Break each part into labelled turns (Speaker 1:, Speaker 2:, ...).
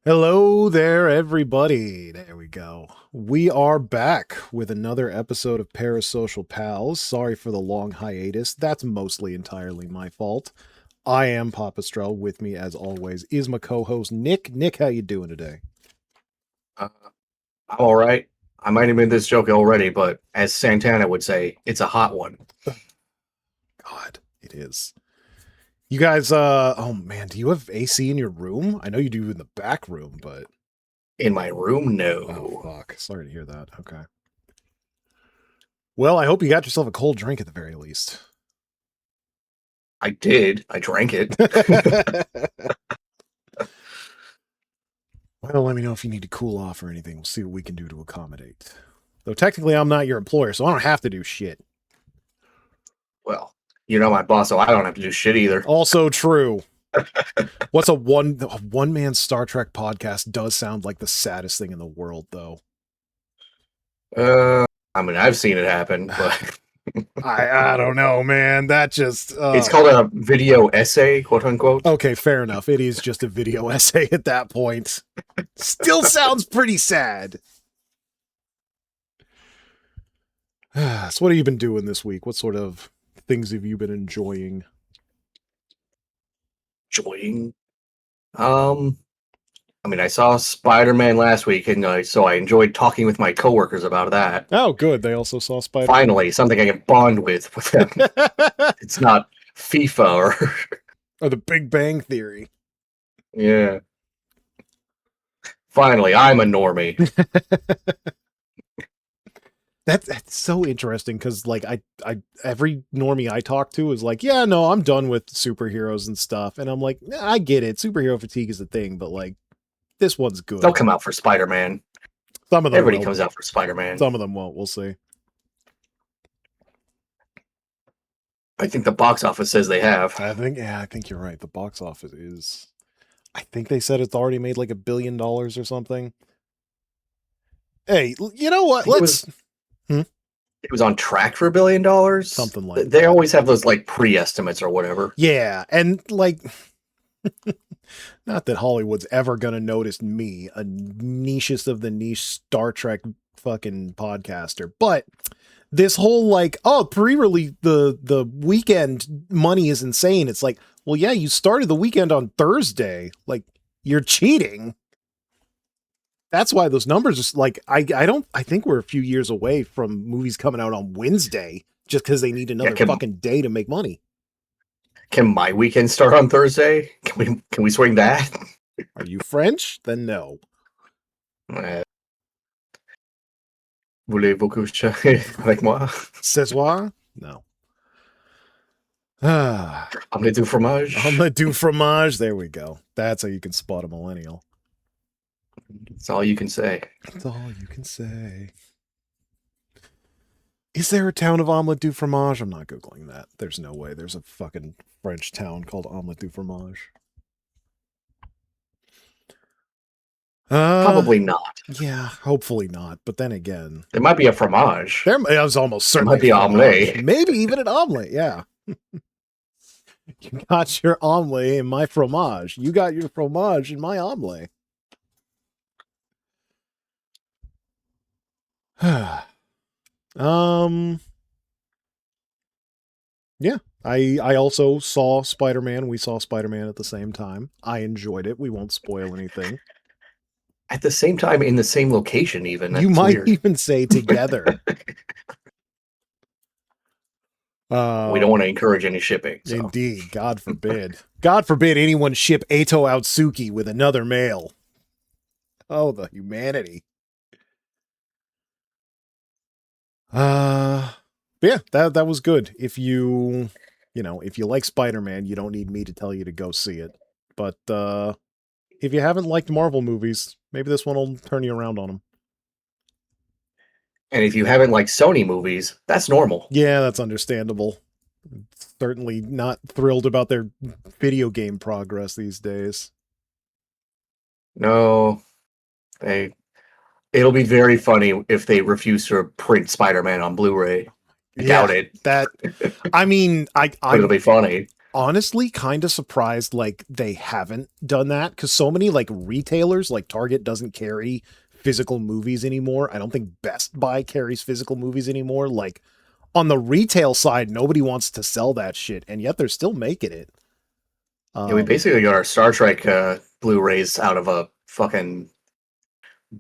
Speaker 1: Hello there, everybody. There we go. We are back with another episode of Parasocial Pals. Sorry for the long hiatus. That's mostly entirely my fault. I am Papa Strel. With me, as always, is my co-host Nick. Nick, how you doing today?
Speaker 2: Uh, I'm all right. I might have made this joke already, but as Santana would say, it's a hot one.
Speaker 1: God, it is. You guys, oh man, do you have AC in your room? I know you do in the back room, but...
Speaker 2: In my room, no.
Speaker 1: Oh, fuck. Sorry to hear that. Okay. Well, I hope you got yourself a cold drink at the very least.
Speaker 2: I did. I drank it.
Speaker 1: Well, let me know if you need to cool off or anything. We'll see what we can do to accommodate. Though technically I'm not your employer, so I don't have to do shit.
Speaker 2: Well, you're not my boss, so I don't have to do shit either.
Speaker 1: Also true. What's a one-man Star Trek podcast does sound like the saddest thing in the world, though.
Speaker 2: I mean, I've seen it happen, but...
Speaker 1: I don't know, man. That just...
Speaker 2: It's called a video essay, quote-unquote.
Speaker 1: Okay, fair enough. It is just a video essay at that point. Still sounds pretty sad. So what have you been doing this week? What sort of things have you been enjoying?
Speaker 2: Enjoying? I mean, I saw Spider-Man last week, and so I enjoyed talking with my coworkers about that.
Speaker 1: Oh, good. They also saw Spider-Man.
Speaker 2: Finally, something I can bond with them. It's not FIFA
Speaker 1: or the Big Bang Theory.
Speaker 2: Yeah. Finally, I'm a normie.
Speaker 1: That's so interesting because, like, I every normie I talk to is like, yeah, no, I'm done with superheroes and stuff, and I'm like, I get it, superhero fatigue is a thing, but like, this one's good.
Speaker 2: They'll come out for Spider-Man.
Speaker 1: Some of them,
Speaker 2: everybody comes out for Spider-Man.
Speaker 1: Some of them won't. We'll see.
Speaker 2: I think the box office says they have.
Speaker 1: I think you're right. The box office is. I think they said it's already made like $1 billion or something. Hey, you know what?
Speaker 2: It was on track for $1 billion.
Speaker 1: Something like
Speaker 2: they
Speaker 1: that.
Speaker 2: always have those like pre-estimates or whatever.
Speaker 1: Yeah, and like, not that Hollywood's ever gonna notice me, a nichest of the niche Star Trek fucking podcaster, but this whole like, oh, pre-release the weekend money is insane. It's like, well, yeah, you started the weekend on Thursday. Like, you're cheating. That's why those numbers are like, I think we're a few years away from movies coming out on Wednesday just because they need another fucking day to make money.
Speaker 2: Can my weekend start on Thursday? Can we swing that?
Speaker 1: Are you French? Then no.
Speaker 2: Voulez-vous coucher avec moi?
Speaker 1: Ce soir? No.
Speaker 2: Omelette du fromage.
Speaker 1: Omelette du fromage. There we go. That's how you can spot a millennial.
Speaker 2: That's all you can say.
Speaker 1: That's all you can say. Is there a town of Omelette du fromage? I'm not Googling that. There's no way. There's a fucking French town called Omelette du fromage.
Speaker 2: Probably not.
Speaker 1: Yeah, hopefully not. But then again,
Speaker 2: there might be a fromage.
Speaker 1: There was almost certainly.
Speaker 2: There might be omelette.
Speaker 1: Maybe even an omelet. Yeah. You got your omelet in my fromage. You got your fromage in my omelet. Yeah, I also saw Spider-Man. We saw Spider-Man at the same time. I enjoyed it. We won't spoil anything.
Speaker 2: At the same time, in the same location, even.
Speaker 1: That's you might weird. Even say together.
Speaker 2: We don't want to encourage any shipping. So.
Speaker 1: Indeed. God forbid. God forbid anyone ship Eito Outsuki with another male. Oh, the humanity. Yeah, that was good. If you like Spider-Man, you don't need me to tell you to go see it. But if you haven't liked Marvel movies, maybe this one will turn you around on them.
Speaker 2: And if you haven't liked Sony movies, that's normal.
Speaker 1: Yeah, that's understandable. Certainly not thrilled about their video game progress these days.
Speaker 2: No, it'll be very funny if they refuse to print Spider-Man on Blu-ray. I doubt it.
Speaker 1: I mean,
Speaker 2: it'll be funny.
Speaker 1: honestly kind of surprised like they haven't done that, because so many like retailers, like Target doesn't carry physical movies anymore. I don't think Best Buy carries physical movies anymore. Like on the retail side, nobody wants to sell that shit, and yet they're still making it.
Speaker 2: Yeah, we basically got our Star Trek Blu-rays out of a fucking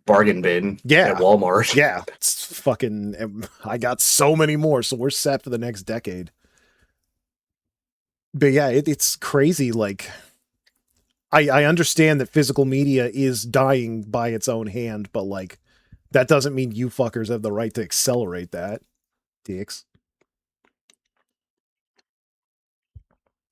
Speaker 2: bargain bin at
Speaker 1: Yeah.
Speaker 2: Walmart.
Speaker 1: Yeah. It's fucking, I got so many more, so we're set for the next decade. But yeah, it's crazy. Like, I understand that physical media is dying by its own hand, but like, that doesn't mean you fuckers have the right to accelerate that, dicks.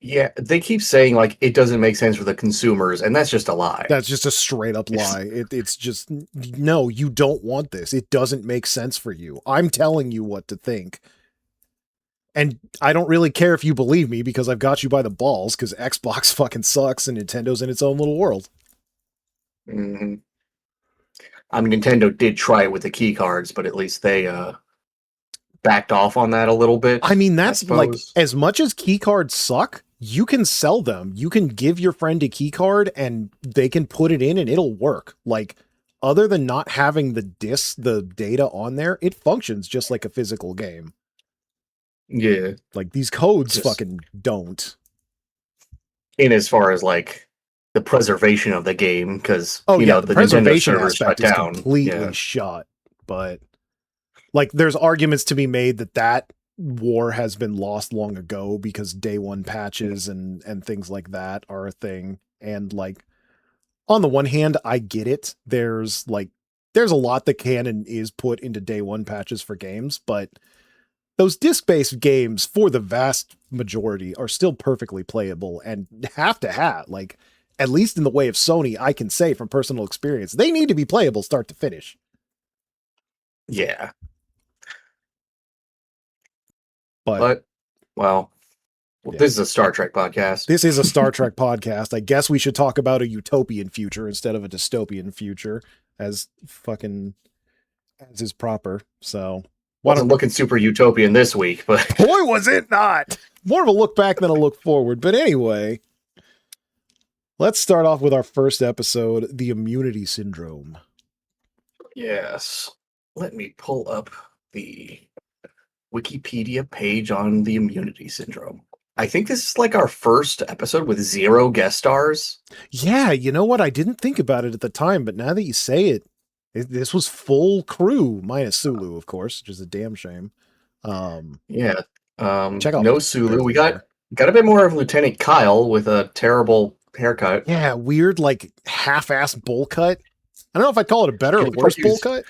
Speaker 2: Yeah, they keep saying like it doesn't make sense for the consumers, and that's just a lie.
Speaker 1: That's just a straight up lie. It's just, no, you don't want this. It doesn't make sense for you. I'm telling you what to think. And I don't really care if you believe me, because I've got you by the balls, because Xbox fucking sucks and Nintendo's in its own little world.
Speaker 2: Mm-hmm. I mean, Nintendo did try it with the key cards, but at least they backed off on that a little bit.
Speaker 1: I mean, that's like, as much as key cards suck, you can sell them. You can give your friend a key card and they can put it in and it'll work. Like, other than not having the data on there, it functions just like a physical game.
Speaker 2: Yeah.
Speaker 1: Like, these codes fucking don't.
Speaker 2: In as far as like the preservation of the game, because
Speaker 1: you know, the preservation
Speaker 2: Nintendo
Speaker 1: aspect is completely shot. But like, there's arguments to be made that war has been lost long ago, because day one patches and things like that are a thing. And like, on the one hand, I get it. There's a lot that can and is put into day one patches for games, but those disc-based games, for the vast majority, are still perfectly playable and have to have, like, at least in the way of Sony, I can say from personal experience, they need to be playable start to finish.
Speaker 2: Yeah.
Speaker 1: But
Speaker 2: well, yeah. This is a Star Trek podcast.
Speaker 1: This is a Star Trek podcast. I guess we should talk about a utopian future instead of a dystopian future, as is proper. So,
Speaker 2: wasn't looking super utopian this week, but
Speaker 1: boy, was it not. More of a look back than a look forward. But anyway, let's start off with our first episode, The Immunity Syndrome.
Speaker 2: Yes. Let me pull up the Wikipedia page on the Immunity Syndrome. I think this is like our first episode with 0 guest stars.
Speaker 1: Yeah, you know what? I didn't think about it at the time, but now that you say it, this was full crew, minus Sulu, of course, which is a damn shame.
Speaker 2: Yeah.
Speaker 1: Check out
Speaker 2: no Sulu. We got a bit more of Lieutenant Kyle with a terrible haircut.
Speaker 1: Yeah, weird, like half-ass bowl cut. I don't know if I'd call it a better or worse bowl cut.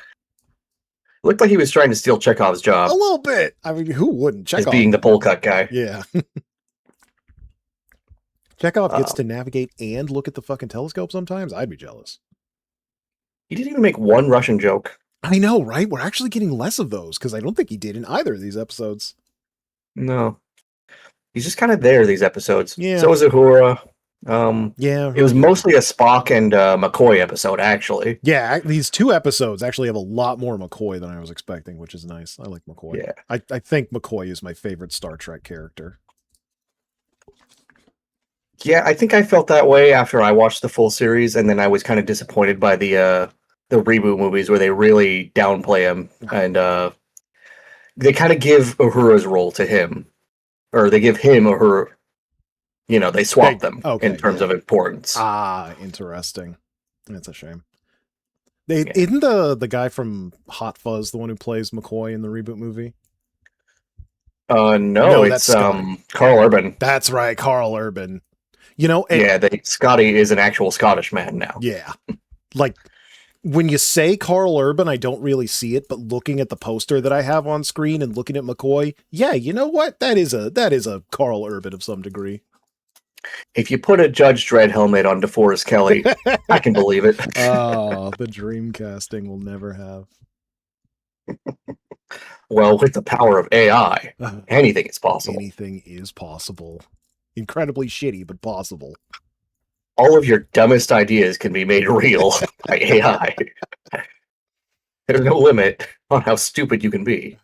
Speaker 2: Looked like he was trying to steal Chekhov's job.
Speaker 1: A little bit. I mean, who wouldn't?
Speaker 2: Chekhov, as being the bowl cut guy.
Speaker 1: Yeah. Chekhov gets to navigate and look at the fucking telescope sometimes. I'd be jealous.
Speaker 2: He didn't even make one Russian joke.
Speaker 1: I know, right? We're actually getting less of those, because I don't think he did in either of these episodes.
Speaker 2: No. He's just kind of there, these episodes.
Speaker 1: Yeah.
Speaker 2: So is Uhura.
Speaker 1: Yeah.
Speaker 2: It was mostly a Spock and McCoy episode, actually.
Speaker 1: Yeah, these 2 episodes actually have a lot more McCoy than I was expecting, which is nice. I like McCoy.
Speaker 2: Yeah.
Speaker 1: I think McCoy is my favorite Star Trek character.
Speaker 2: Yeah, I think I felt that way after I watched the full series, and then I was kind of disappointed by the reboot movies where they really downplay him, and they kind of give Uhura's role to him, or they give him Uhura. You know, they swap them in terms of importance.
Speaker 1: Ah, interesting. That's a shame. Isn't the guy from Hot Fuzz the one who plays McCoy in the reboot movie?
Speaker 2: No, it's Carl Urban.
Speaker 1: That's right, Carl Urban. You know,
Speaker 2: Scotty is an actual Scottish man now.
Speaker 1: Yeah. Like, when you say Carl Urban, I don't really see it, but looking at the poster that I have on screen and looking at McCoy, yeah, you know what? That is a Carl Urban of some degree.
Speaker 2: If you put a Judge Dredd helmet on DeForest Kelly, I can believe it.
Speaker 1: Oh, the dream casting we'll never have.
Speaker 2: Well, with the power of AI, anything is possible.
Speaker 1: Anything is possible. Incredibly shitty, but possible.
Speaker 2: All of your dumbest ideas can be made real by AI. There's no limit on how stupid you can be.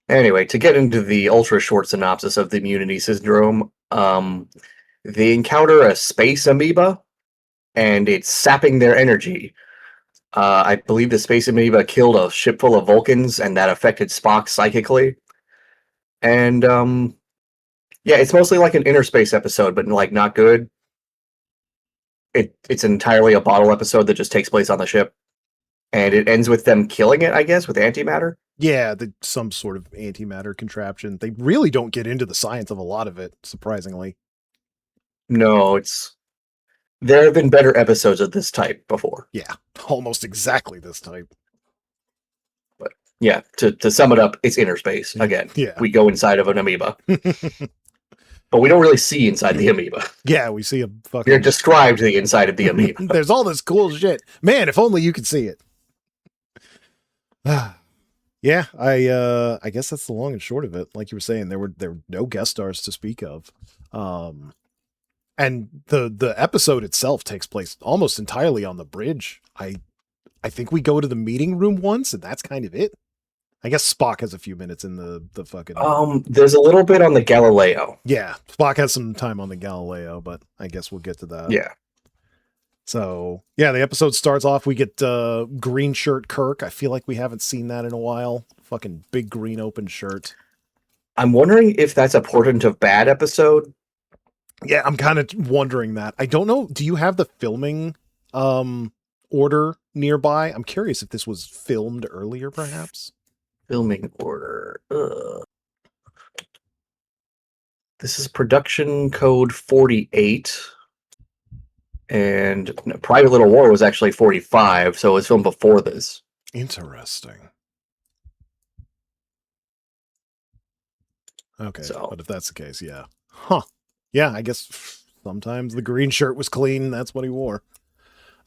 Speaker 2: Anyway, to get into the ultra short synopsis of the immunity syndrome, they encounter a space amoeba, and it's sapping their energy. I believe the space amoeba killed a ship full of Vulcans, and that affected Spock psychically. And yeah, it's mostly like an inner space episode, but like not good. It's entirely a bottle episode that just takes place on the ship, and it ends with them killing it, I guess, with antimatter.
Speaker 1: Yeah, some sort of antimatter contraption. They really don't get into the science of a lot of it, surprisingly.
Speaker 2: No, there have been better episodes of this type before.
Speaker 1: Yeah, almost exactly this type.
Speaker 2: But yeah, to sum it up, it's inner space again.
Speaker 1: Yeah.
Speaker 2: We go inside of an amoeba, but we don't really see inside the amoeba.
Speaker 1: Yeah, we see a fucking.
Speaker 2: You're described the inside of the amoeba.
Speaker 1: There's all this cool shit, man. If only you could see it. Yeah, I guess that's the long and short of it. Like you were saying, there were no guest stars to speak of. And the episode itself takes place almost entirely on the bridge. I think we go to the meeting room once, and that's kind of it. I guess Spock has a few minutes in the fucking.
Speaker 2: There's a little bit on the Galileo.
Speaker 1: Yeah, Spock has some time on the Galileo, but I guess we'll get to that.
Speaker 2: Yeah.
Speaker 1: So yeah, the episode starts off. We get green shirt Kirk. I feel like we haven't seen that in a while. Fucking big green open shirt.
Speaker 2: I'm wondering if that's a portent of bad episode.
Speaker 1: Yeah, I'm kind of wondering that. I don't know. Do you have the filming order nearby? I'm curious if this was filmed earlier, perhaps.
Speaker 2: Filming order. This is production code 48. And Private Little War was actually 45, so it was filmed before this.
Speaker 1: Interesting. Okay, so. But if that's the case, yeah. Huh. Yeah, I guess sometimes the green shirt was clean. That's what he wore.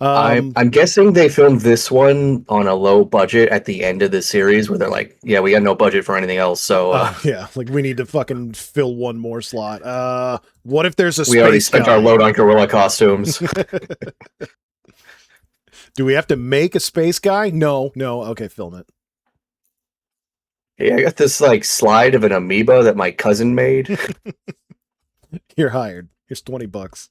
Speaker 2: I'm guessing they filmed this one on a low budget at the end of the series where they're like, yeah, we got no budget for anything else. So
Speaker 1: yeah, like we need to fucking fill one more slot. What if there's a space
Speaker 2: we already spent
Speaker 1: guy?
Speaker 2: Our load on gorilla costumes.
Speaker 1: Do we have to make a space guy? No. Okay, film it.
Speaker 2: Hey, I got this like slide of an amoeba that my cousin made.
Speaker 1: You're hired. Here's $20.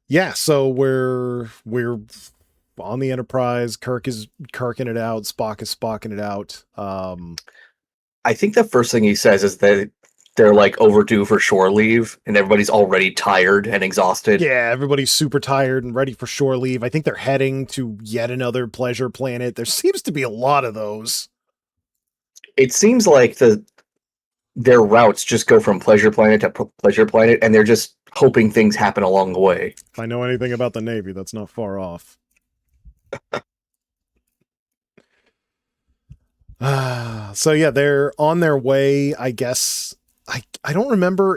Speaker 1: Yeah, so we're on the Enterprise. Kirk is Kirking it out. Spock is Spocking it out.
Speaker 2: I think the first thing he says is that they're like overdue for shore leave and everybody's already tired and exhausted.
Speaker 1: Yeah, everybody's super tired and ready for shore leave. I think they're heading to yet another pleasure planet. There seems to be a lot of those.
Speaker 2: It seems like their routes just go from pleasure planet to pleasure planet, and they're just hoping things happen along the way.
Speaker 1: If I know anything about the Navy, that's not far off. So yeah, they're on their way, I guess. I don't remember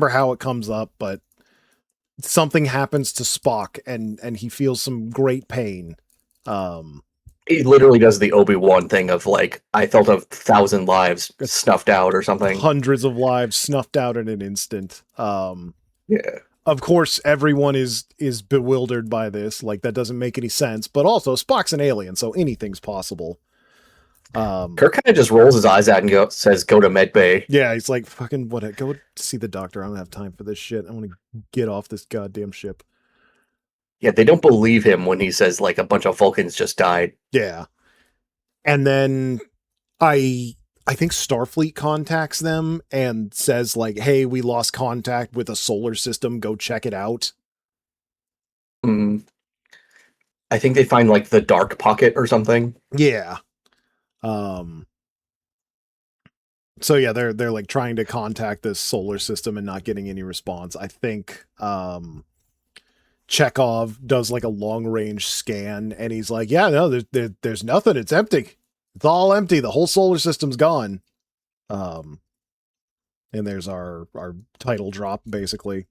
Speaker 1: how it comes up, but something happens to Spock and he feels some great pain.
Speaker 2: He literally does the Obi-Wan thing of like, I felt 1,000 lives snuffed out or something.
Speaker 1: Hundreds of lives snuffed out in an instant.
Speaker 2: Yeah.
Speaker 1: Of course, everyone is bewildered by this. Like, that doesn't make any sense. But also, Spock's an alien, so anything's possible.
Speaker 2: Kirk kind of just rolls his eyes out and says, "Go to med bay."
Speaker 1: Yeah, he's like, "Fucking what? Go see the doctor. I don't have time for this shit. I want to get off this goddamn ship."
Speaker 2: Yeah, they don't believe him when he says like a bunch of Vulcans just died.
Speaker 1: Yeah, and then I think Starfleet contacts them and says like, "Hey, we lost contact with a solar system. Go check it out."
Speaker 2: I think they find like the dark pocket or something.
Speaker 1: Yeah. So yeah, they're like trying to contact this solar system and not getting any response. I think Chekhov does like a long range scan and he's like, "Yeah, no, there's nothing. It's empty. It's all empty. The whole solar system's gone." And there's our title drop basically.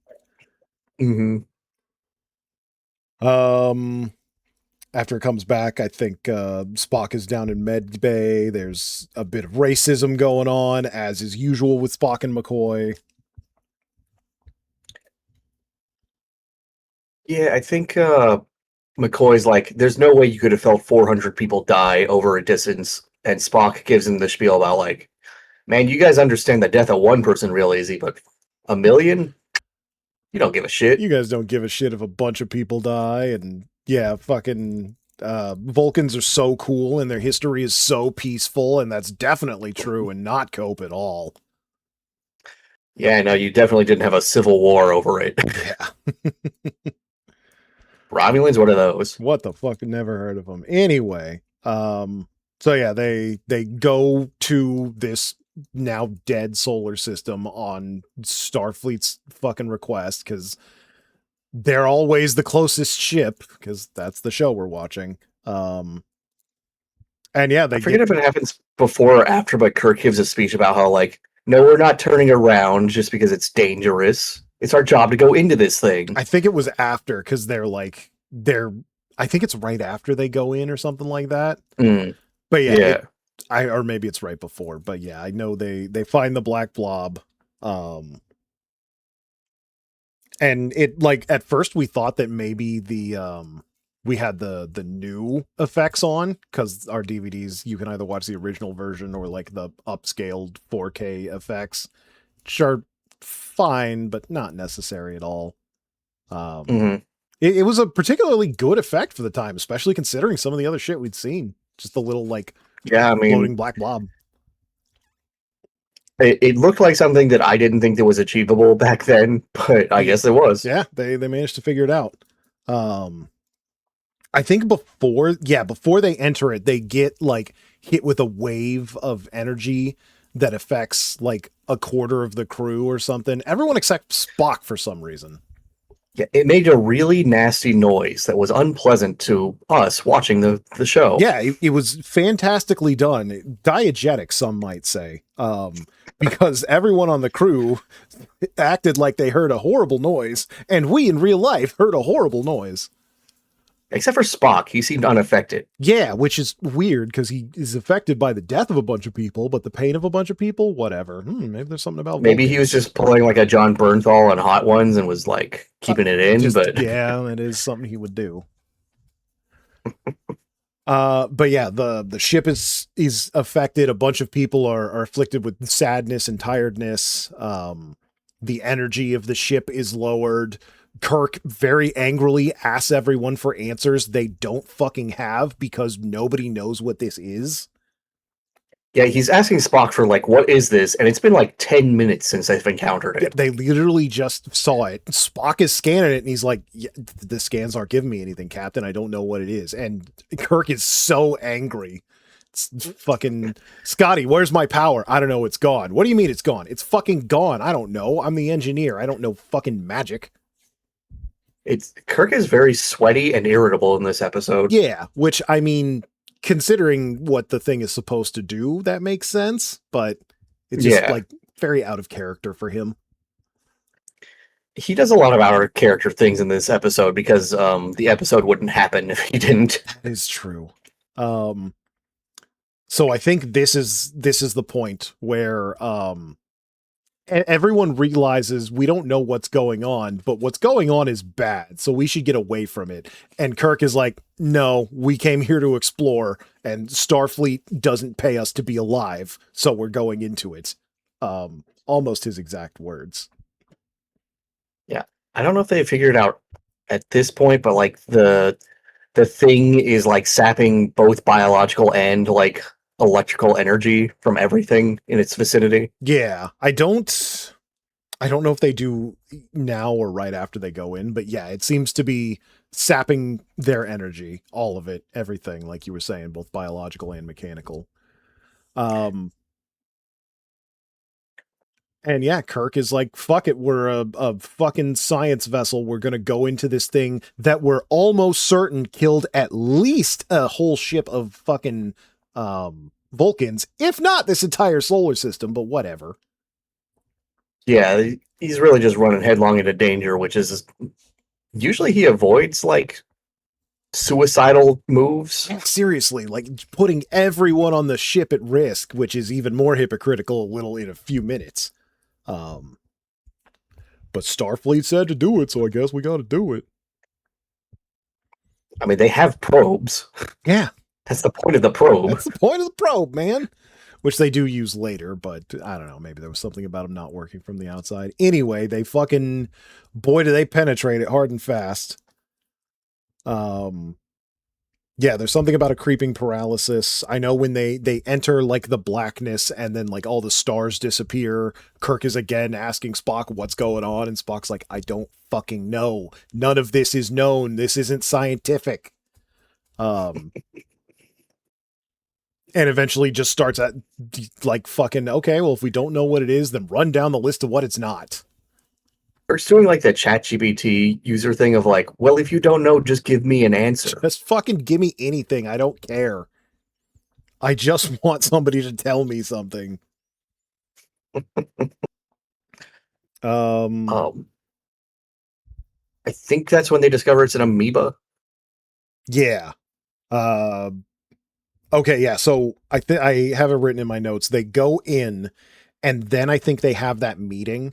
Speaker 1: After it comes back, I think Spock is down in med bay. There's a bit of racism going on, as is usual with Spock and McCoy.
Speaker 2: Yeah, I think McCoy's like, there's no way you could have felt 400 people die over a distance, and Spock gives him the spiel about like, man, you guys understand the death of one person real easy, but a million? You don't give a shit.
Speaker 1: You guys don't give a shit if a bunch of people die, and yeah, fucking Vulcans are so cool and their history is so peaceful, and that's definitely true and not Cope at all.
Speaker 2: Yeah, no, you definitely didn't have a civil war over it.
Speaker 1: Yeah.
Speaker 2: Romulans, what are those?
Speaker 1: What the fuck? Never heard of them. Anyway, so yeah, they go to this now dead solar system on Starfleet's fucking request because they're always the closest ship because that's the show we're watching. And yeah,
Speaker 2: I forget if it happens before or after, but Kirk gives a speech about how like, no, we're not turning around just because it's dangerous. It's our job to go into this thing.
Speaker 1: I think it was after because I think it's right after they go in or something like that. But yeah, or maybe it's right before. But yeah, I know they find the black blob. And it like at first we thought that maybe we had the new effects on because our DVDs you can either watch the original version or like the upscaled 4K effects, which are fine but not necessary at all. It was a particularly good effect for the time, especially considering some of the other shit we'd seen. Just the little like floating black blob.
Speaker 2: It looked like something that I didn't think that was achievable back then, but I guess it was.
Speaker 1: Yeah, they managed to figure it out. I think before they enter it, they get like hit with a wave of energy that affects like a quarter of the crew or something. Everyone except Spock for some reason.
Speaker 2: Yeah, it made a really nasty noise that was unpleasant to us watching the show.
Speaker 1: Yeah, it was fantastically done. Diegetic, some might say. Because everyone on the crew acted like they heard a horrible noise, and we in real life heard a horrible noise.
Speaker 2: Except for Spock, he seemed unaffected.
Speaker 1: Yeah, which is weird because he is affected by the death of a bunch of people, but the pain of a bunch of people, whatever. Maybe there's something about
Speaker 2: maybe Vulcans. He was just pulling like a John Bernthal on Hot Ones and was like keeping it in, but
Speaker 1: yeah, it is something he would do. But yeah, the ship is affected. A bunch of people are afflicted with sadness and tiredness. The energy of the ship is lowered. Kirk very angrily asks everyone for answers they don't fucking have because nobody knows what this is.
Speaker 2: Yeah, he's asking Spock for like, what is this? And it's been like 10 minutes since they've encountered it.
Speaker 1: They literally just saw it. Spock is scanning it and he's like, yeah, the scans aren't giving me anything, Captain. I don't know what it is. And Kirk is so angry. It's fucking Scotty, where's my power? I don't know. It's gone. What do you mean it's gone? It's fucking gone. I don't know. I'm the engineer. I don't know fucking magic.
Speaker 2: Kirk is very sweaty and irritable in this episode.
Speaker 1: Yeah, which I mean, considering what the thing is supposed to do, that makes sense, but it's just like very out of character for him.
Speaker 2: He does a lot of out of character things in this episode because the episode wouldn't happen if he didn't.
Speaker 1: That is true. So I think this is the point where everyone realizes we don't know what's going on, but what's going on is bad, so we should get away from it. And Kirk is like, no, we came here to explore, and Starfleet doesn't pay us to be alive, so we're going into it. Almost his exact words.
Speaker 2: Yeah. I don't know if they figured it out at this point, but like the thing is like sapping both biological and like electrical energy from everything in its vicinity.
Speaker 1: Yeah, I don't know if they do now or right after they go in, but yeah, it seems to be sapping their energy, all of it, everything, like you were saying, both biological and mechanical. And yeah, Kirk is like, fuck it, we're a fucking science vessel. We're going to go into this thing that we're almost certain killed at least a whole ship of fucking Vulcans, if not this entire solar system, but whatever.
Speaker 2: Yeah, he's really just running headlong into danger, which is usually he avoids like suicidal moves.
Speaker 1: Seriously, like putting everyone on the ship at risk, which is even more hypocritical in a few minutes. But Starfleet said to do it, so I guess we got to do it.
Speaker 2: I mean, they have probes.
Speaker 1: Yeah,
Speaker 2: That's the point of the probe.
Speaker 1: that's the point of the probe, man. Which they do use later, but I don't know. Maybe there was something about them not working from the outside. Anyway, they fucking, boy, do they penetrate it hard and fast. Um, yeah, there's something about a creeping paralysis. I know when they enter like the blackness and then like all the stars disappear, Kirk is again asking Spock what's going on, and Spock's like, I don't fucking know. None of this is known. This isn't scientific. Um and eventually just starts at like fucking okay, well if we don't know what it is, then run down the list of what it's not.
Speaker 2: Kirk's doing like the ChatGPT user thing of like, well, if you don't know, just give me an answer.
Speaker 1: Just fucking give me anything. I don't care. I just want somebody to tell me something. Um
Speaker 2: Um, I think that's when they discover it's an amoeba.
Speaker 1: yeah. Uh okay, yeah. So I think I have it written in my notes. They go in and then I think they have that meeting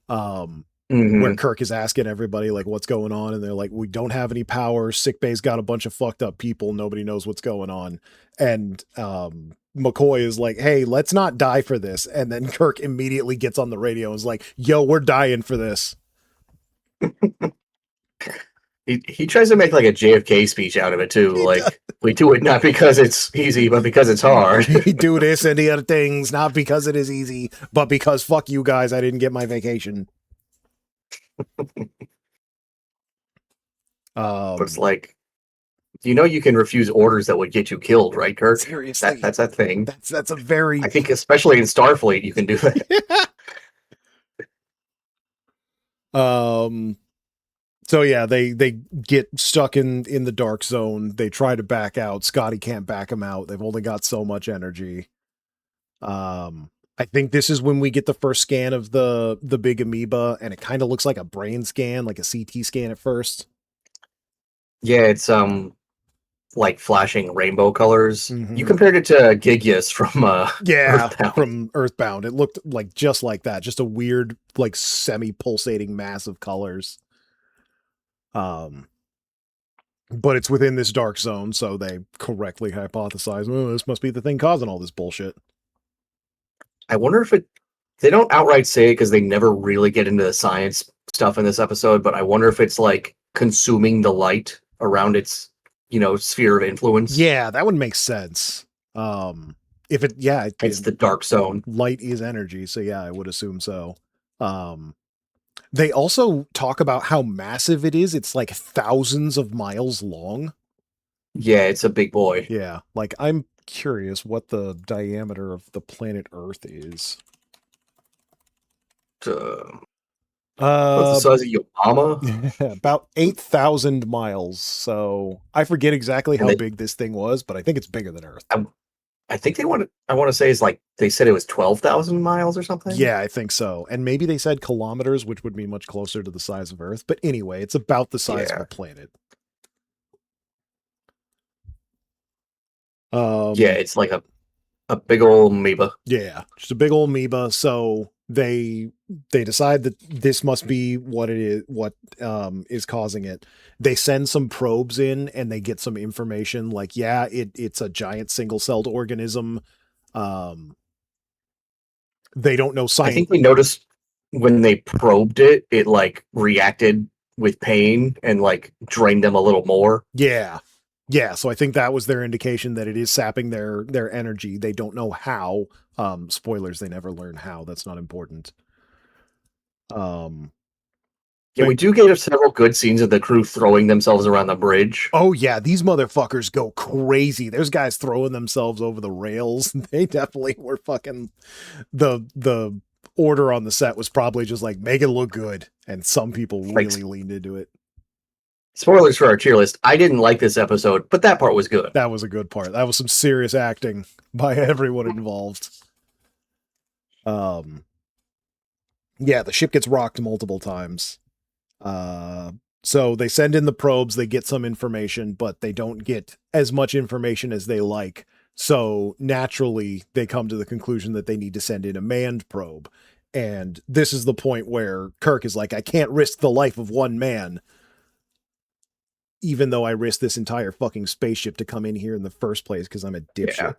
Speaker 1: where
Speaker 2: Mm-hmm.
Speaker 1: Kirk is asking everybody like what's going on, and they're like, we don't have any power. Sick bay's got a bunch of fucked up people. Nobody knows what's going on. And McCoy is like, hey, let's not die for this. And then Kirk immediately gets on the radio and is like, yo, we're dying for this.
Speaker 2: He tries to make like a JFK speech out of it too.
Speaker 1: He does.
Speaker 2: Like, we do it not because it's easy, but because it's hard.
Speaker 1: We do this and the other things, not because it is easy, but because fuck you guys, I didn't get my vacation.
Speaker 2: It's like, you know, you can refuse orders that would get you killed, right, Kirk?
Speaker 1: Seriously,
Speaker 2: That's that thing.
Speaker 1: that's a very
Speaker 2: I think, especially in Starfleet, you can do that.
Speaker 1: So yeah, they get stuck in the dark zone. They try to back out. Scotty can't back them out. They've only got so much energy. I think this is when we get the first scan of the big amoeba, and it kind of looks like a brain scan, like a CT scan at first.
Speaker 2: Yeah, it's like flashing rainbow colors.
Speaker 1: Mhm.
Speaker 2: You compared it to Gigius from
Speaker 1: Yeah,
Speaker 2: Earthbound.
Speaker 1: from Earthbound. It looked like just like that, just a weird, like semi-pulsating mass of colors. But it's within this dark zone, so they correctly hypothesize, oh, this must be the thing causing all this bullshit.
Speaker 2: I wonder if they don't outright say it because they never really get into the science stuff in this episode, but I wonder if it's like consuming the light around its, sphere of influence.
Speaker 1: Yeah, that would make sense. If it, yeah,
Speaker 2: It's the dark zone.
Speaker 1: Light is energy, so yeah, I would assume so. They also talk about how massive it is. It's like thousands of miles long.
Speaker 2: Yeah, it's a big boy.
Speaker 1: Yeah, like I'm curious what the diameter of the planet Earth is.
Speaker 2: What's the size of Yokohama?
Speaker 1: About 8,000 miles. So I forget exactly how big this thing was, but I think it's bigger than Earth.
Speaker 2: I think I want to say it's like they said it was 12,000 miles or something.
Speaker 1: Yeah, I think so. And maybe they said kilometers, which would be much closer to the size of Earth. But anyway, it's about the size of a planet.
Speaker 2: Yeah, it's like a big old amoeba.
Speaker 1: Yeah, just a big old amoeba. So they decide that this must be what it is, what is causing it. They send some probes in and they get some information like, yeah, it's a giant single-celled organism. They don't know science.
Speaker 2: I think we noticed when they probed it, it like reacted with pain and like drained them a little more.
Speaker 1: Yeah. Yeah, so I think that was their indication that it is sapping their energy. They don't know how. Spoilers, they never learn how. That's not important.
Speaker 2: Yeah, we do get several good scenes of the crew throwing themselves around the bridge.
Speaker 1: Oh yeah, these motherfuckers go crazy. There's guys throwing themselves over the rails. They definitely were fucking the order on the set was probably just like make it look good, and some people really leaned into it.
Speaker 2: Spoilers for our tier list. I didn't like this episode, but that part was good.
Speaker 1: That was a good part. That was some serious acting by everyone involved. Yeah, the ship gets rocked multiple times. So they send in the probes, they get some information, but they don't get as much information as they like. So naturally, they come to the conclusion that they need to send in a manned probe. And this is the point where Kirk is like, I can't risk the life of one man. even though I risked this entire fucking spaceship to come in here in the first place because I'm a dipshit.
Speaker 2: Yeah.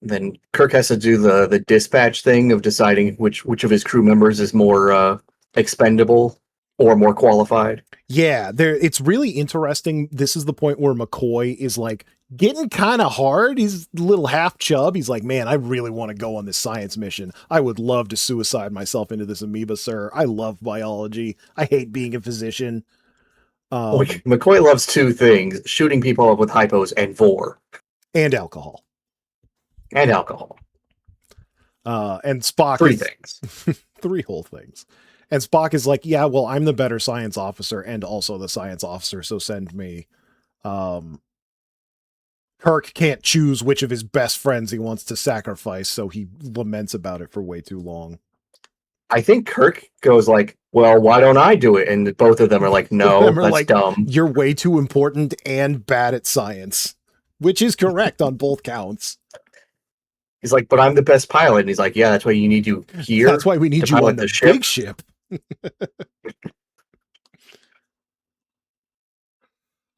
Speaker 2: Then Kirk has to do the dispatch thing of deciding which of his crew members is more expendable or more qualified.
Speaker 1: Yeah, it's really interesting. This is the point where McCoy is like getting kind of hard. He's a little half chub. He's like, man, I really want to go on this science mission. I would love to suicide myself into this amoeba, sir. I love biology. I hate being a physician.
Speaker 2: McCoy loves two things: shooting people up with hypos and vor.
Speaker 1: And alcohol.
Speaker 2: And alcohol.
Speaker 1: And Spock
Speaker 2: Three things.
Speaker 1: 3 whole things. And Spock is like, yeah, well, I'm the better science officer and also the science officer, so send me. Kirk can't choose which of his best friends he wants to sacrifice, so he laments about it for way too long.
Speaker 2: I think Kirk goes like, well, why don't I do it? And both of them are like, no, that's like, dumb.
Speaker 1: You're way too important and bad at science, which is correct on both counts.
Speaker 2: He's like, but I'm the best pilot. And he's like, yeah, that's why you need you here.
Speaker 1: That's why we need you on the big ship.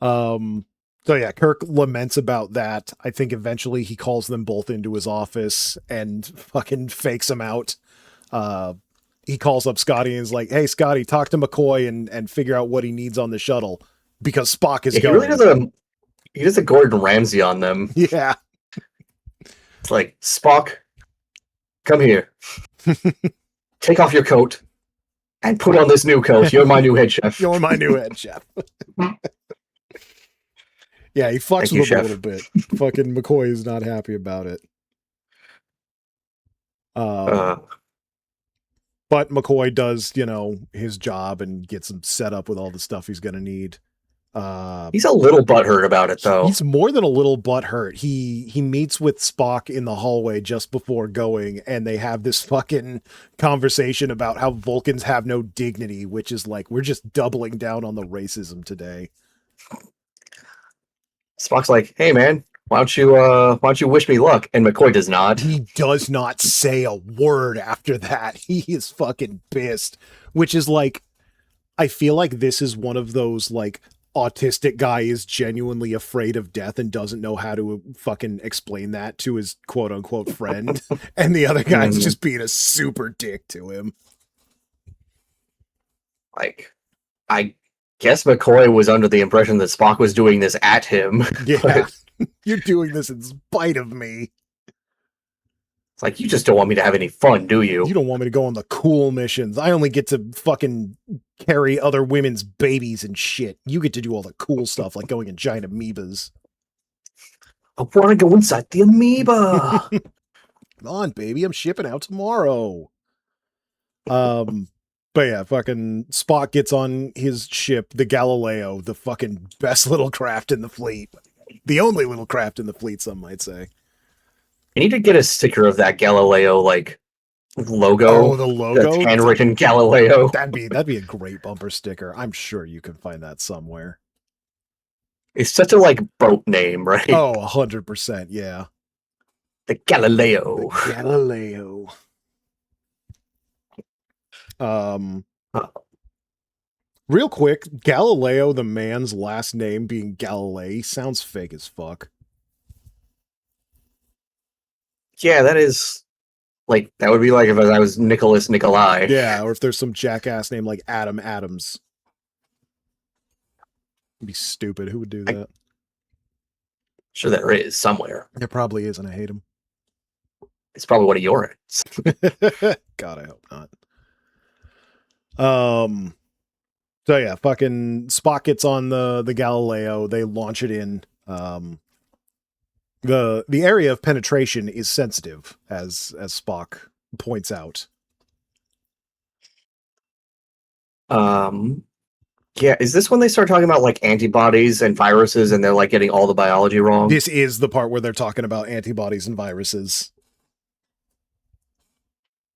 Speaker 1: So yeah, Kirk laments about that. I think eventually he calls them both into his office and fucking fakes them out. He calls up Scotty and is like, hey, Scotty, talk to McCoy and figure out what he needs on the shuttle because Spock is going.
Speaker 2: He does a Gordon Ramsay on them.
Speaker 1: Yeah.
Speaker 2: It's like, Spock, come here. Take off your coat and put on this new coat. You're my new head chef.
Speaker 1: You're my new head chef. Yeah, he fucks with him a little bit. Fucking McCoy is not happy about it. But McCoy does, his job and gets him set up with all the stuff he's going to need.
Speaker 2: He's a little butthurt about it, though.
Speaker 1: He's more than a little butthurt. He meets with Spock in the hallway just before going, and they have this fucking conversation about how Vulcans have no dignity, which is like, we're just doubling down on the racism today.
Speaker 2: Spock's like, hey, man, why don't you wish me luck? And McCoy does not.
Speaker 1: He does not say a word after that. He is fucking pissed, which is like, I feel like this is one of those, like, autistic guy is genuinely afraid of death and doesn't know how to fucking explain that to his quote unquote friend. And the other guy's just being a super dick to him.
Speaker 2: Like, I guess McCoy was under the impression that Spock was doing this at him.
Speaker 1: Yeah. You're doing this in spite of me.
Speaker 2: It's like, you just don't want me to have any fun, do you?
Speaker 1: You don't want me to go on the cool missions. I only get to fucking carry other women's babies and shit. You get to do all the cool stuff, like going in giant amoebas.
Speaker 2: I want to go inside the amoeba.
Speaker 1: Come on, baby. I'm shipping out tomorrow. But yeah, fucking Spock gets on his ship, the Galileo, the fucking best little craft in the fleet. The only little craft in the fleet, some might say.
Speaker 2: I need to get a sticker of that Galileo, like, logo.
Speaker 1: Oh, the logo?
Speaker 2: That's handwritten Galileo.
Speaker 1: That'd be a great bumper sticker. I'm sure you can find that somewhere.
Speaker 2: It's such a, like, boat name, right?
Speaker 1: Oh, 100%, yeah.
Speaker 2: The Galileo.
Speaker 1: The Galileo. Real quick, Galileo, the man's last name being Galilei, sounds fake as fuck.
Speaker 2: Yeah, that is, like, that would be like if I was Nicholas Nikolai.
Speaker 1: Yeah, or if there's some jackass named like Adam Adams. It'd be stupid. Who would do that?
Speaker 2: Sure there is somewhere.
Speaker 1: There probably is, and I hate him.
Speaker 2: It's probably one of yours.
Speaker 1: God, I hope not. So yeah, fucking Spock gets on the Galileo. They launch it in. The area of penetration is sensitive, as Spock points out.
Speaker 2: Yeah, is this when they start talking about like antibodies and viruses and they're like getting all the biology wrong?
Speaker 1: This is the part where they're talking about antibodies and viruses.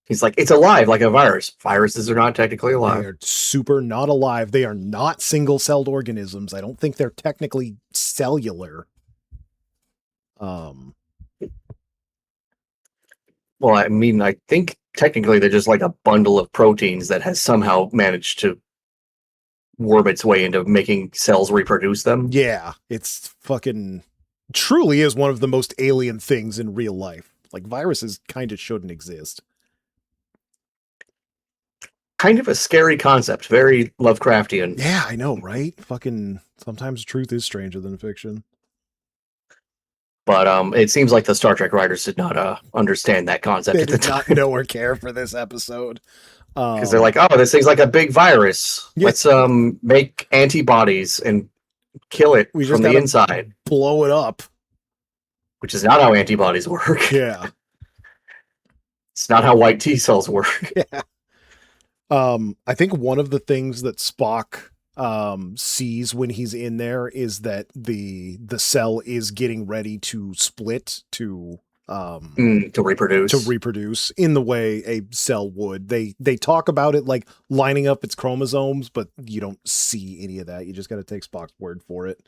Speaker 2: He's like, it's alive like a virus. Viruses are not technically alive.
Speaker 1: They're super not alive. They are not single-celled organisms. I don't think they're technically cellular.
Speaker 2: Well, I mean, I think technically they're just like a bundle of proteins that has somehow managed to worm its way into making cells reproduce them.
Speaker 1: Yeah, it's fucking truly is one of the most alien things in real life. Like viruses kind of shouldn't exist.
Speaker 2: Kind of a scary concept, very Lovecraftian.
Speaker 1: Yeah, I know, right? Fucking sometimes truth is stranger than fiction.
Speaker 2: But it seems like the Star Trek writers did not understand that concept
Speaker 1: They
Speaker 2: at the
Speaker 1: did not
Speaker 2: time.
Speaker 1: know or care for this episode.
Speaker 2: Because they're like, oh, this thing's like a big virus.
Speaker 1: Yeah.
Speaker 2: Let's make antibodies and kill it
Speaker 1: we
Speaker 2: from
Speaker 1: just
Speaker 2: the
Speaker 1: gotta
Speaker 2: inside.
Speaker 1: blow it up.
Speaker 2: Which is not how antibodies work.
Speaker 1: Yeah.
Speaker 2: It's not how white T cells work.
Speaker 1: Yeah. I think one of the things that Spock sees when he's in there is that the cell is getting ready to split to
Speaker 2: reproduce
Speaker 1: in the way a cell would. They talk about it like lining up its chromosomes, but you don't see any of that. You just got to take Spock's word for it.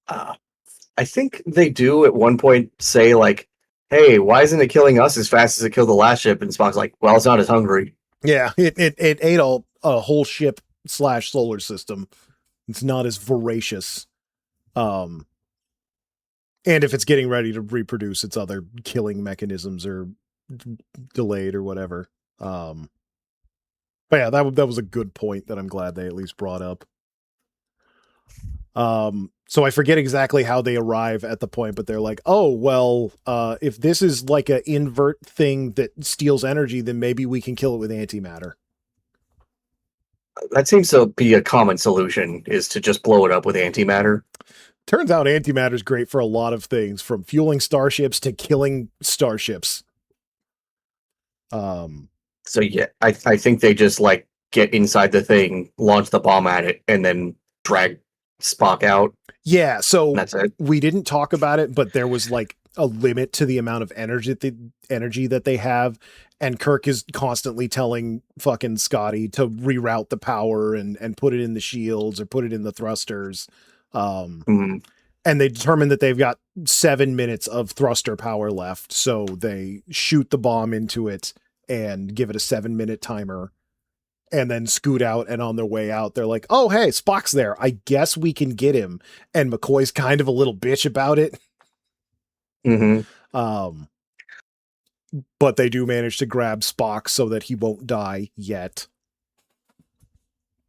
Speaker 2: I think they do at one point say like, hey, why isn't it killing us as fast as it killed the last ship? And Spock's like, well, it's not as hungry.
Speaker 1: Yeah, it ate a whole ship / solar system. It's not as voracious. And if it's getting ready to reproduce, its other killing mechanisms are delayed or whatever. But yeah, that was a good point that I'm glad they at least brought up. So I forget exactly how they arrive at the point, but they're like, oh, well, if this is like an invert thing that steals energy, then maybe we can kill it with antimatter.
Speaker 2: That seems to be a common solution, is to just blow it up with antimatter.
Speaker 1: Turns out antimatter is great for a lot of things, from fueling starships to killing starships.
Speaker 2: So yeah, I think they just like get inside the thing, launch the bomb at it, and then drag Spock out.
Speaker 1: Yeah, so
Speaker 2: That's it.
Speaker 1: We didn't talk about it, but there was like a limit to the amount of energy that they have, and Kirk is constantly telling fucking Scotty to reroute the power and put it in the shields or put it in the thrusters. And they determine that they've got 7 minutes of thruster power left, so they shoot the bomb into it and give it a 7-minute timer. And then scoot out, and on their way out, they're like, oh, hey, Spock's there. I guess we can get him. And McCoy's kind of a little bitch about it. But they do manage to grab Spock so that he won't die yet.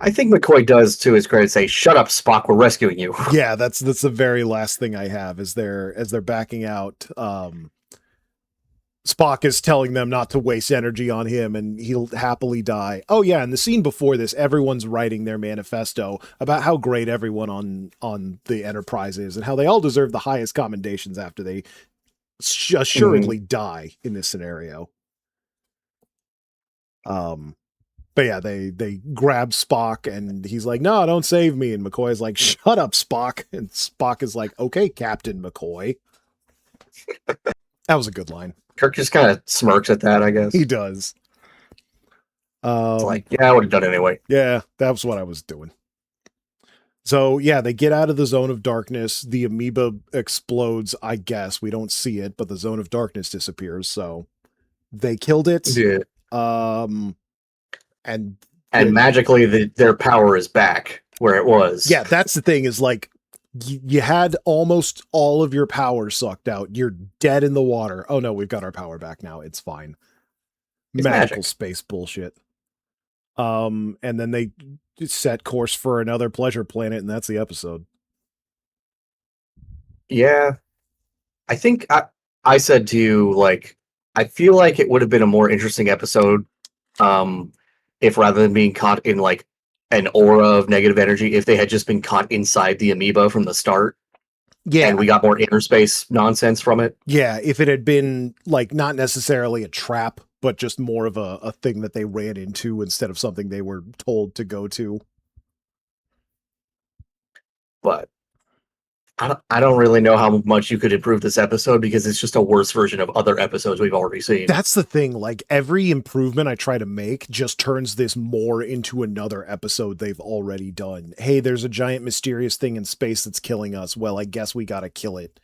Speaker 2: I think McCoy does, to his credit, say, shut up, Spock, we're rescuing you.
Speaker 1: Yeah, that's the very last thing I have as they're backing out. Spock is telling them not to waste energy on him and he'll happily die. Oh yeah, and the scene before this, everyone's writing their manifesto about how great everyone on the Enterprise is and how they all deserve the highest commendations after they assuredly die in this scenario. But yeah, they grab Spock and he's like, no, don't save me. And McCoy is like, shut up, Spock. And Spock is like, okay, Captain McCoy. That was a good line.
Speaker 2: Kirk just kind of smirks at that, I guess.
Speaker 1: He does.
Speaker 2: It's like, yeah, I would have done it anyway.
Speaker 1: Yeah, that was what I was doing. So yeah, they get out of the zone of darkness. The amoeba explodes, I guess. We don't see it, but the zone of darkness disappears. So they killed it.
Speaker 2: Yeah.
Speaker 1: And
Speaker 2: magically their power is back where it was.
Speaker 1: Yeah, that's the thing is like, you had almost all of your power sucked out. You're dead in the water. Oh no, we've got our power back now. It's fine. Magical space bullshit. And then they set course for another pleasure planet, and that's the episode.
Speaker 2: Yeah. I think I said to you, like, I feel like it would have been a more interesting episode if rather than being caught in like an aura of negative energy, if they had just been caught inside the amoeba from the start. Yeah. And we got more inner space nonsense from it.
Speaker 1: Yeah, if it had been like not necessarily a trap, but just more of a thing that they ran into instead of something they were told to go to.
Speaker 2: But I don't really know how much you could improve this episode because it's just a worse version of other episodes we've already seen.
Speaker 1: That's the thing. Like every improvement I try to make just turns this more into another episode they've already done. Hey, there's a giant mysterious thing in space that's killing us. Well, I guess we got to kill it.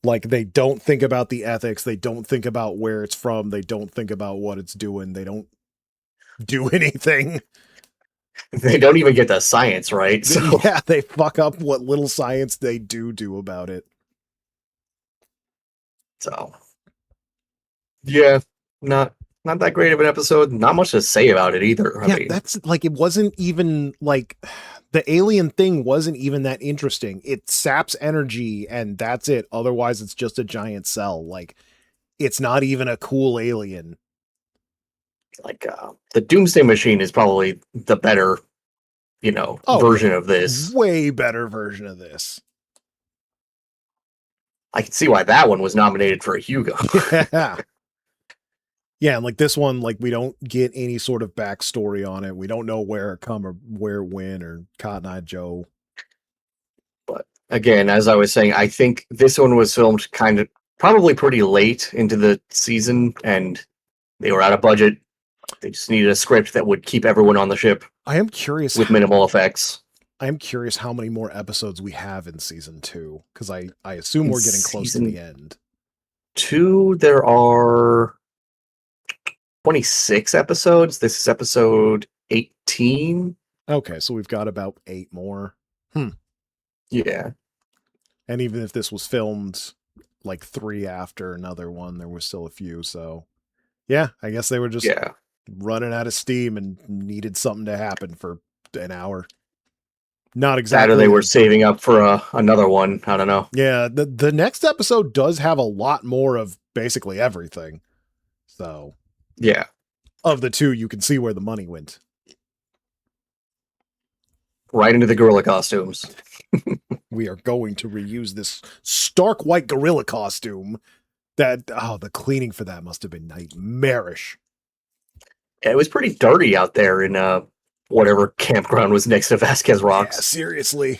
Speaker 1: Like they don't think about the ethics. They don't think about where it's from. They don't think about what it's doing. They don't. do anything.
Speaker 2: They don't even get the science right. So
Speaker 1: Yeah, they fuck up what little science they do about it.
Speaker 2: So, yeah, not that great of an episode. Not much to say about it either. I
Speaker 1: Yeah,
Speaker 2: mean,
Speaker 1: that's like, it wasn't even like the alien thing wasn't even that interesting. It saps energy and that's it. Otherwise, it's just a giant cell. Like, it's not even a cool alien.
Speaker 2: like the Doomsday Machine is probably the better,
Speaker 1: Oh,
Speaker 2: version
Speaker 1: yeah.
Speaker 2: of this.
Speaker 1: Way better version of this.
Speaker 2: I can see why that one was nominated for a Hugo.
Speaker 1: Yeah. Yeah, and like this one, like we don't get any sort of backstory on it. We don't know where it come or where it went or Cotton Eye Joe.
Speaker 2: But again, as I was saying, I think this one was filmed kind of probably pretty late into the season, and they were out of budget. They just needed a script that would keep everyone on the ship
Speaker 1: I am curious
Speaker 2: with minimal effects.
Speaker 1: I am curious how many more episodes we have in season 2, because I assume we're getting close to the end.
Speaker 2: 2, there are 26 episodes. This is episode 18.
Speaker 1: Okay, so we've got about 8 more.
Speaker 2: Yeah.
Speaker 1: And even if this was filmed like 3 after another one, there was still a few. So yeah, I guess they were just running out of steam and needed something to happen for an hour. Not exactly.
Speaker 2: That or they were saving up for another one. I don't know.
Speaker 1: Yeah, the next episode does have a lot more of basically everything. So
Speaker 2: yeah,
Speaker 1: of the 2, you can see where the money went.
Speaker 2: Right into the gorilla costumes.
Speaker 1: We are going to reuse this stark white gorilla costume. The cleaning for that must have been nightmarish.
Speaker 2: Yeah, it was pretty dirty out there in whatever campground was next to Vasquez Rocks.
Speaker 1: Yeah, seriously.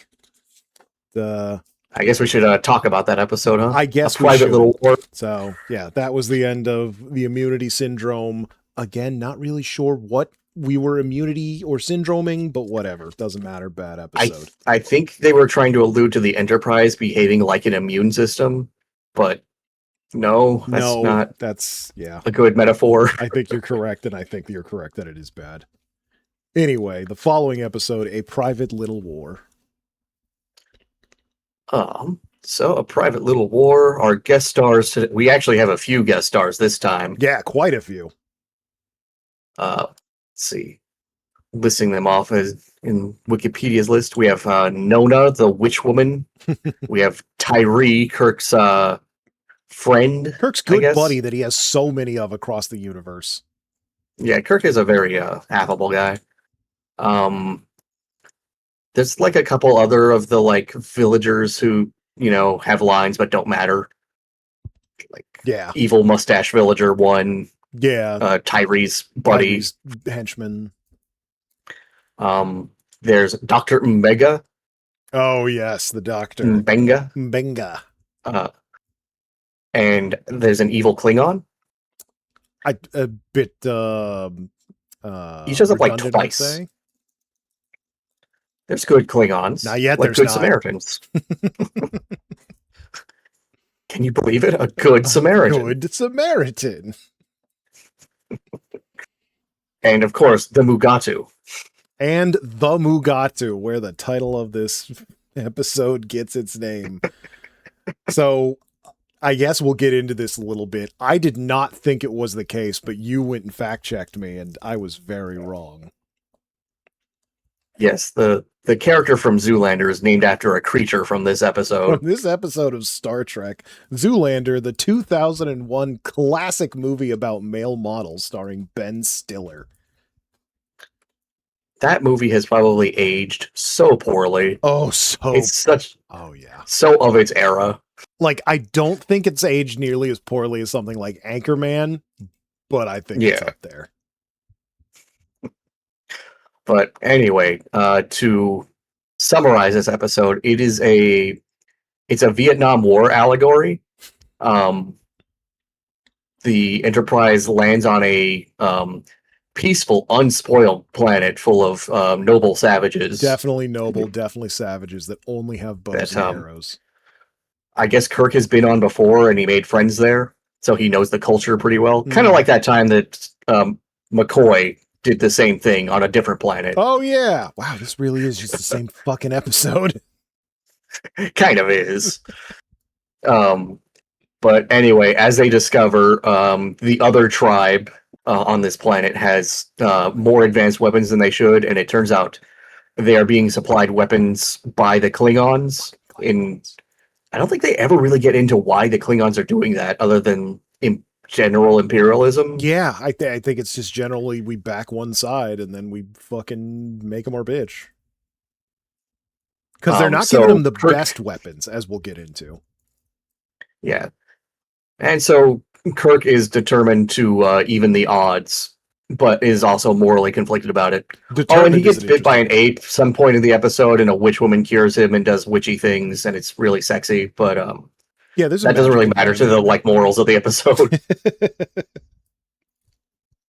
Speaker 2: I guess we should talk about that episode, huh?
Speaker 1: I guess
Speaker 2: A private little war.
Speaker 1: So, yeah, that was the end of the immunity syndrome. Again, not really sure what we were immunity or syndroming, but whatever. Doesn't matter. Bad episode.
Speaker 2: I think they were trying to allude to the Enterprise behaving like an immune system, but that's
Speaker 1: yeah,
Speaker 2: a good metaphor.
Speaker 1: I think you're correct, and I think you're correct that it is bad. Anyway, the following episode, A Private Little War.
Speaker 2: So A Private Little War. Our guest stars today, we actually have a few guest stars this time.
Speaker 1: Yeah, quite a few.
Speaker 2: Let's see. Listing them off as in Wikipedia's list. We have Nona, the witch woman. We have Tyree, Kirk's friend.
Speaker 1: Kirk's good buddy that he has so many of across the universe.
Speaker 2: Yeah, Kirk is a very affable guy. There's like a couple other of the like villagers who, have lines but don't matter. Like evil mustache villager 1.
Speaker 1: Yeah.
Speaker 2: Tyree's buddy.
Speaker 1: Tyree's henchman.
Speaker 2: There's Dr. Mbega.
Speaker 1: Oh yes, the doctor.
Speaker 2: Mbenga. And there's an evil Klingon.
Speaker 1: A bit
Speaker 2: he shows up like twice. There's good Klingons.
Speaker 1: Not yet,
Speaker 2: like
Speaker 1: there's
Speaker 2: good
Speaker 1: not.
Speaker 2: Samaritans. Can you believe it? A good Samaritan.
Speaker 1: Good Samaritan.
Speaker 2: And of course, the Mugatu.
Speaker 1: And the Mugatu, where the title of this episode gets its name. So I guess we'll get into this a little bit. I did not think it was the case, but you went and fact-checked me, and I was very wrong.
Speaker 2: Yes, the character from Zoolander is named after a creature from this episode.
Speaker 1: From this episode of Star Trek, Zoolander, the 2001 classic movie about male models starring Ben Stiller.
Speaker 2: That movie has probably aged so poorly.
Speaker 1: Oh,
Speaker 2: so of its era.
Speaker 1: Like, I don't think it's aged nearly as poorly as something like Anchorman, but I think it's up there.
Speaker 2: But anyway, to summarize this episode, it's a Vietnam War allegory. The Enterprise lands on a peaceful, unspoiled planet full of noble savages.
Speaker 1: Definitely noble, definitely savages that only have bows and arrows.
Speaker 2: I guess Kirk has been on before, and he made friends there, so he knows the culture pretty well. Kind of like that time that McCoy did the same thing on a different planet.
Speaker 1: Oh yeah. Wow, this really is just the same fucking episode.
Speaker 2: Kind of is. Um, but anyway, as they discover, the other tribe on this planet has more advanced weapons than they should, and it turns out they are being supplied weapons by the Klingons. I don't think they ever really get into why the Klingons are doing that, other than in general imperialism.
Speaker 1: Yeah, I think it's just generally we back one side and then we fucking make them our bitch. Because they're not giving them the best weapons, as we'll get into.
Speaker 2: Yeah. And so Kirk is determined to even the odds, but is also morally conflicted about it. And he gets bit by an ape some point in the episode, and a witch woman cures him and does witchy things, and it's really sexy. But
Speaker 1: yeah,
Speaker 2: that doesn't really matter to the morals of the episode.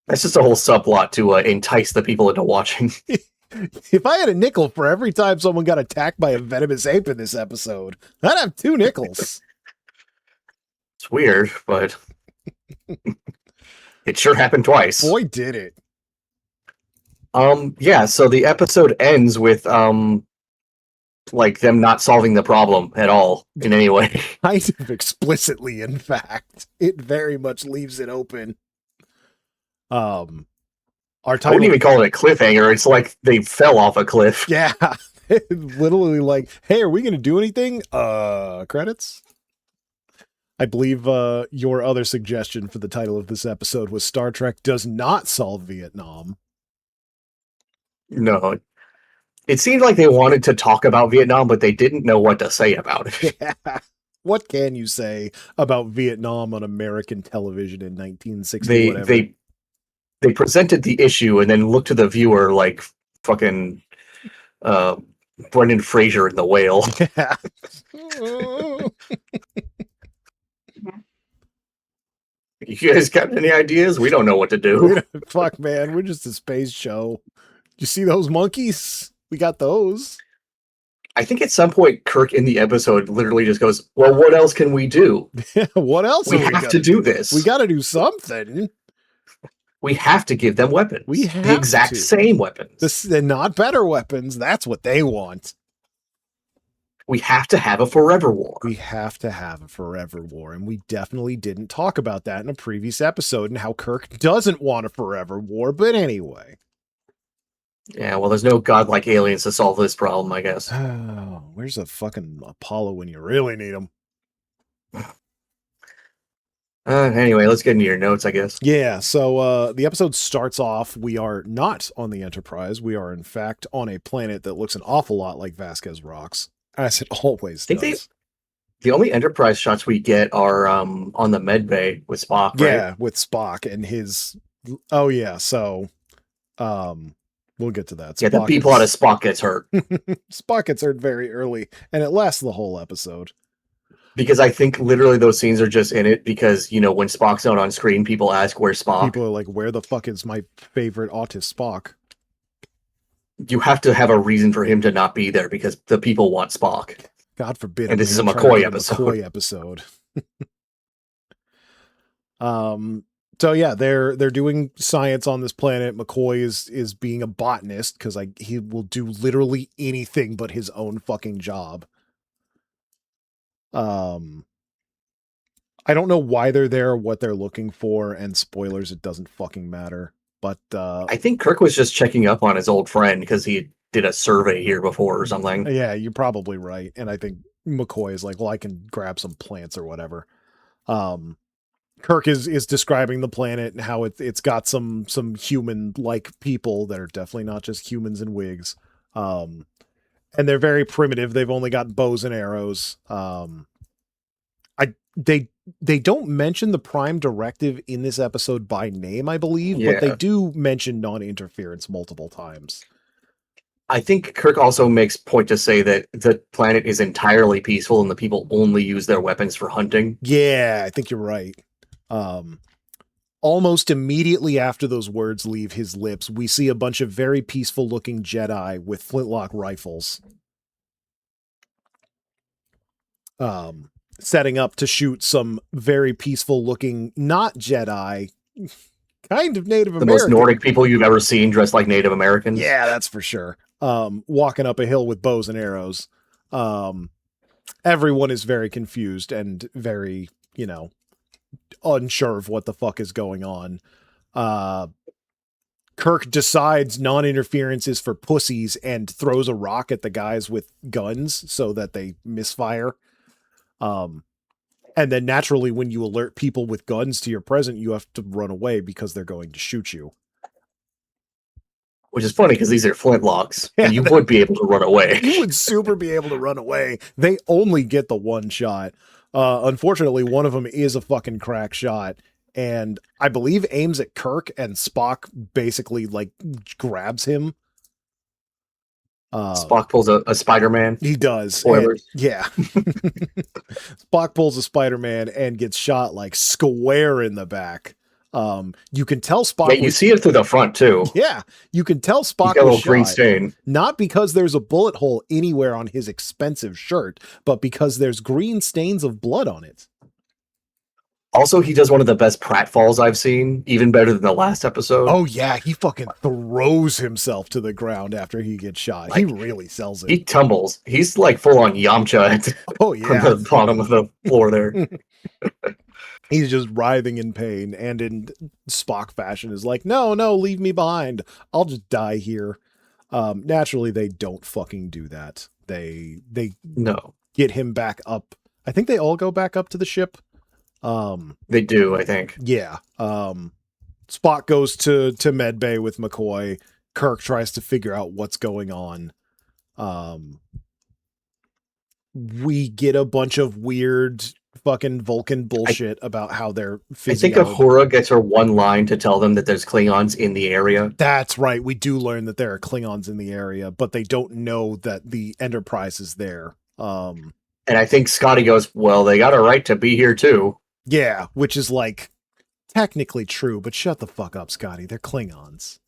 Speaker 2: That's just a whole subplot to entice the people into watching.
Speaker 1: If I had a nickel for every time someone got attacked by a venomous ape in this episode, I'd have 2 nickels.
Speaker 2: It's weird, but it sure happened twice.
Speaker 1: Boy, did it.
Speaker 2: Yeah, so the episode ends with like them not solving the problem at all in any way.
Speaker 1: Kind of explicitly, in fact. It very much leaves it open. Our title,
Speaker 2: I wouldn't even call it a cliffhanger. It's like they fell off a cliff.
Speaker 1: Yeah. Literally like, hey, are we going to do anything? Credits? I believe your other suggestion for the title of this episode was Star Trek Does Not Solve Vietnam.
Speaker 2: No. It seemed like they wanted to talk about Vietnam, but they didn't know what to say about it.
Speaker 1: Yeah. What can you say about Vietnam on American television in 1960?
Speaker 2: They presented the issue and then looked to the viewer like fucking Brendan Fraser in The Whale.
Speaker 1: Yeah.
Speaker 2: You guys got any ideas? We don't know what to do.
Speaker 1: Fuck, man. We're just a space show. You see those monkeys? We got those.
Speaker 2: I think at some point, Kirk in the episode literally just goes, well, what else can we do?
Speaker 1: What else?
Speaker 2: We have to do this.
Speaker 1: We got to do something.
Speaker 2: We have to give them weapons.
Speaker 1: We have
Speaker 2: the exact same weapons.
Speaker 1: They're not better weapons. That's what they want.
Speaker 2: We have to have a forever war.
Speaker 1: We have to have a forever war. And we definitely didn't talk about that in a previous episode and how Kirk doesn't want a forever war. But anyway.
Speaker 2: Yeah, well, there's no godlike aliens to solve this problem, I guess.
Speaker 1: Oh, where's a fucking Apollo when you really need him?
Speaker 2: Anyway, let's get into your notes, I guess.
Speaker 1: Yeah, so the episode starts off, we are not on the Enterprise. We are, in fact, on a planet that looks an awful lot like Vasquez Rocks. As it always does.
Speaker 2: The only Enterprise shots we get are on the med bay with Spock, right?
Speaker 1: Yeah, with Spock and his... Oh, yeah, so... we'll get to that.
Speaker 2: Yeah, the B-plot of Spock gets hurt.
Speaker 1: Spock gets hurt very early, and it lasts the whole episode.
Speaker 2: Because I think literally those scenes are just in it because, you know, when Spock's not on screen, people ask, where's Spock?
Speaker 1: People are like, where the fuck is my favorite autist Spock?
Speaker 2: You have to have a reason for him to not be there because the people want Spock.
Speaker 1: God forbid.
Speaker 2: And this is a McCoy episode.
Speaker 1: So yeah, they're doing science on this planet. McCoy is being a botanist because he will do literally anything but his own fucking job. I don't know why they're there, what they're looking for, and spoilers, it doesn't fucking matter. But
Speaker 2: I think Kirk was just checking up on his old friend because he did a survey here before or something.
Speaker 1: Yeah, you're probably right. And I think McCoy is like, well, I can grab some plants or whatever. Kirk is describing the planet and how it's got some human-like people that are definitely not just humans in wigs. And they're very primitive. They've only got bows and arrows. They don't mention the Prime Directive in this episode by name, I believe, but they do mention non-interference multiple times.
Speaker 2: I think Kirk also makes point to say that the planet is entirely peaceful and the people only use their weapons for hunting.
Speaker 1: Yeah, I think you're right. Almost immediately after those words leave his lips, we see a bunch of very peaceful looking Jedi with flintlock rifles. Setting up to shoot some very peaceful looking, not Jedi, kind of Native
Speaker 2: The most
Speaker 1: American.
Speaker 2: Nordic people you've ever seen dressed like Native Americans.
Speaker 1: Yeah, that's for sure. Walking up a hill with bows and arrows. Everyone is very confused and very, unsure of what the fuck is going on. Kirk decides non-interference is for pussies and throws a rock at the guys with guns so that they misfire. And then naturally, when you alert people with guns to your presence, you have to run away because they're going to shoot you.
Speaker 2: Which is funny because these are flintlocks, and you would be able to run away.
Speaker 1: You would super be able to run away. They only get the one shot. Unfortunately, one of them is a fucking crack shot, and I believe aims at Kirk, and Spock basically like grabs him.
Speaker 2: Spock pulls a Spider-Man.
Speaker 1: He does.
Speaker 2: Spoilers.
Speaker 1: Yeah. Spock pulls a Spider-Man and gets shot like square in the back. You can tell Spock.
Speaker 2: Yeah, you see it through the front too.
Speaker 1: Yeah, you can tell Spock
Speaker 2: got a
Speaker 1: was
Speaker 2: little green
Speaker 1: shot,
Speaker 2: stain.
Speaker 1: not because there's a bullet hole anywhere on his expensive shirt, but because there's green stains of blood on it.
Speaker 2: Also, he does one of the best pratfalls I've seen, even better than the last episode.
Speaker 1: Oh yeah, he fucking throws himself to the ground after he gets shot. He really sells it.
Speaker 2: He tumbles. He's like full on Yamcha
Speaker 1: Oh yeah,
Speaker 2: from the bottom of the floor there.
Speaker 1: He's just writhing in pain, and in Spock fashion is like, no, leave me behind. I'll just die here. Naturally, they don't fucking do that. They
Speaker 2: No,
Speaker 1: get him back up. I think they all go back up to the ship.
Speaker 2: they do, I think.
Speaker 1: Yeah. Spock goes to medbay with McCoy. Kirk tries to figure out what's going on. We get a bunch of weird fucking Vulcan bullshit about how they're physiology.
Speaker 2: I think Uhura gets her one line to tell them that there's Klingons in the area.
Speaker 1: That's right. We do learn that there are Klingons in the area, but they don't know that the Enterprise is there.
Speaker 2: And I think Scotty goes, well, they got a right to be here too.
Speaker 1: Yeah, which is like technically true, but shut the fuck up, Scotty. They're Klingons.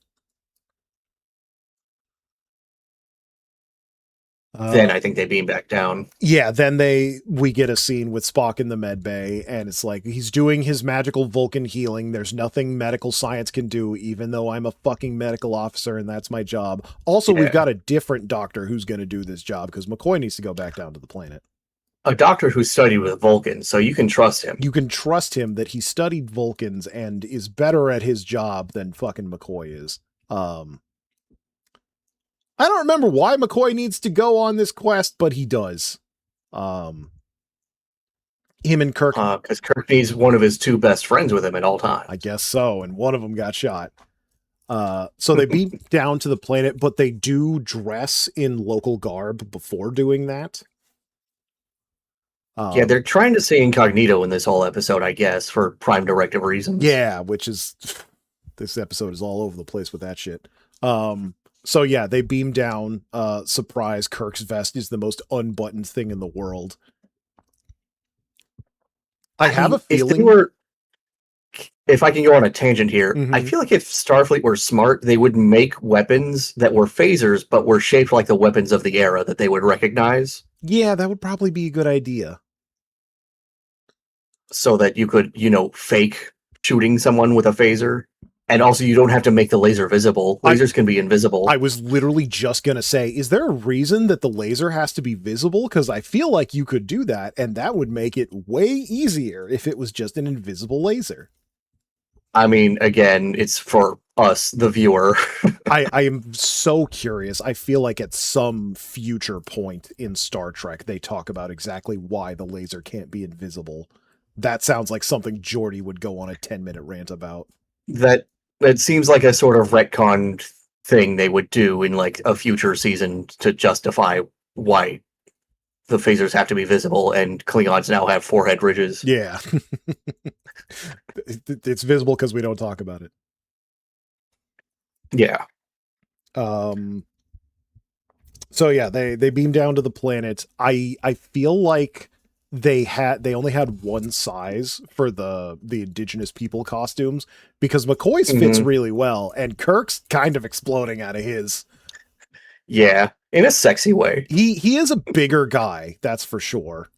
Speaker 2: Then I think they beam back down.
Speaker 1: Yeah, then we get a scene with Spock in the med bay, and it's like he's doing his magical Vulcan healing. There's nothing medical science can do, even though I'm a fucking medical officer and that's my job. Also, we've got a different doctor who's going to do this job because McCoy needs to go back down to the planet.
Speaker 2: A doctor who studied with Vulcans, so you can trust him.
Speaker 1: You can trust him that he studied Vulcans and is better at his job than fucking McCoy is. I don't remember why McCoy needs to go on this quest, but he does. Him and Kirk.
Speaker 2: Because Kirk needs one of his two best friends with him at all times.
Speaker 1: I guess so, and one of them got shot. So they beat down to the planet, but they do dress in local garb before doing that.
Speaker 2: Yeah, they're trying to stay incognito in this whole episode, I guess, for Prime Directive reasons.
Speaker 1: Yeah, which is... This episode is all over the place with that shit. So yeah, they beam down. Surprise, Kirk's vest is the most unbuttoned thing in the world. I have a feeling...
Speaker 2: If I can go on a tangent here, I feel like if Starfleet were smart, they would make weapons that were phasers, but were shaped like the weapons of the era that they would recognize.
Speaker 1: Yeah, that would probably be a good idea.
Speaker 2: So that you could, fake shooting someone with a phaser. And also, you don't have to make the laser visible. Lasers can be invisible.
Speaker 1: I was literally just going to say, is there a reason that the laser has to be visible? Because I feel like you could do that, and that would make it way easier if it was just an invisible laser.
Speaker 2: I mean, again, it's for us, the viewer.
Speaker 1: I am so curious. I feel like at some future point in Star Trek, they talk about exactly why the laser can't be invisible. That sounds like something Geordi would go on a 10-minute rant about.
Speaker 2: That seems like a sort of retcon thing they would do in like a future season to justify why the phasers have to be visible and Klingons now have forehead ridges.
Speaker 1: Yeah. It's visible because we don't talk about it.
Speaker 2: Yeah.
Speaker 1: So yeah, they beam down to the planet. I feel like they only had one size for the indigenous people costumes because McCoy's fits really well and Kirk's kind of exploding out of his.
Speaker 2: Yeah, in a sexy way.
Speaker 1: He is a bigger guy, that's for sure.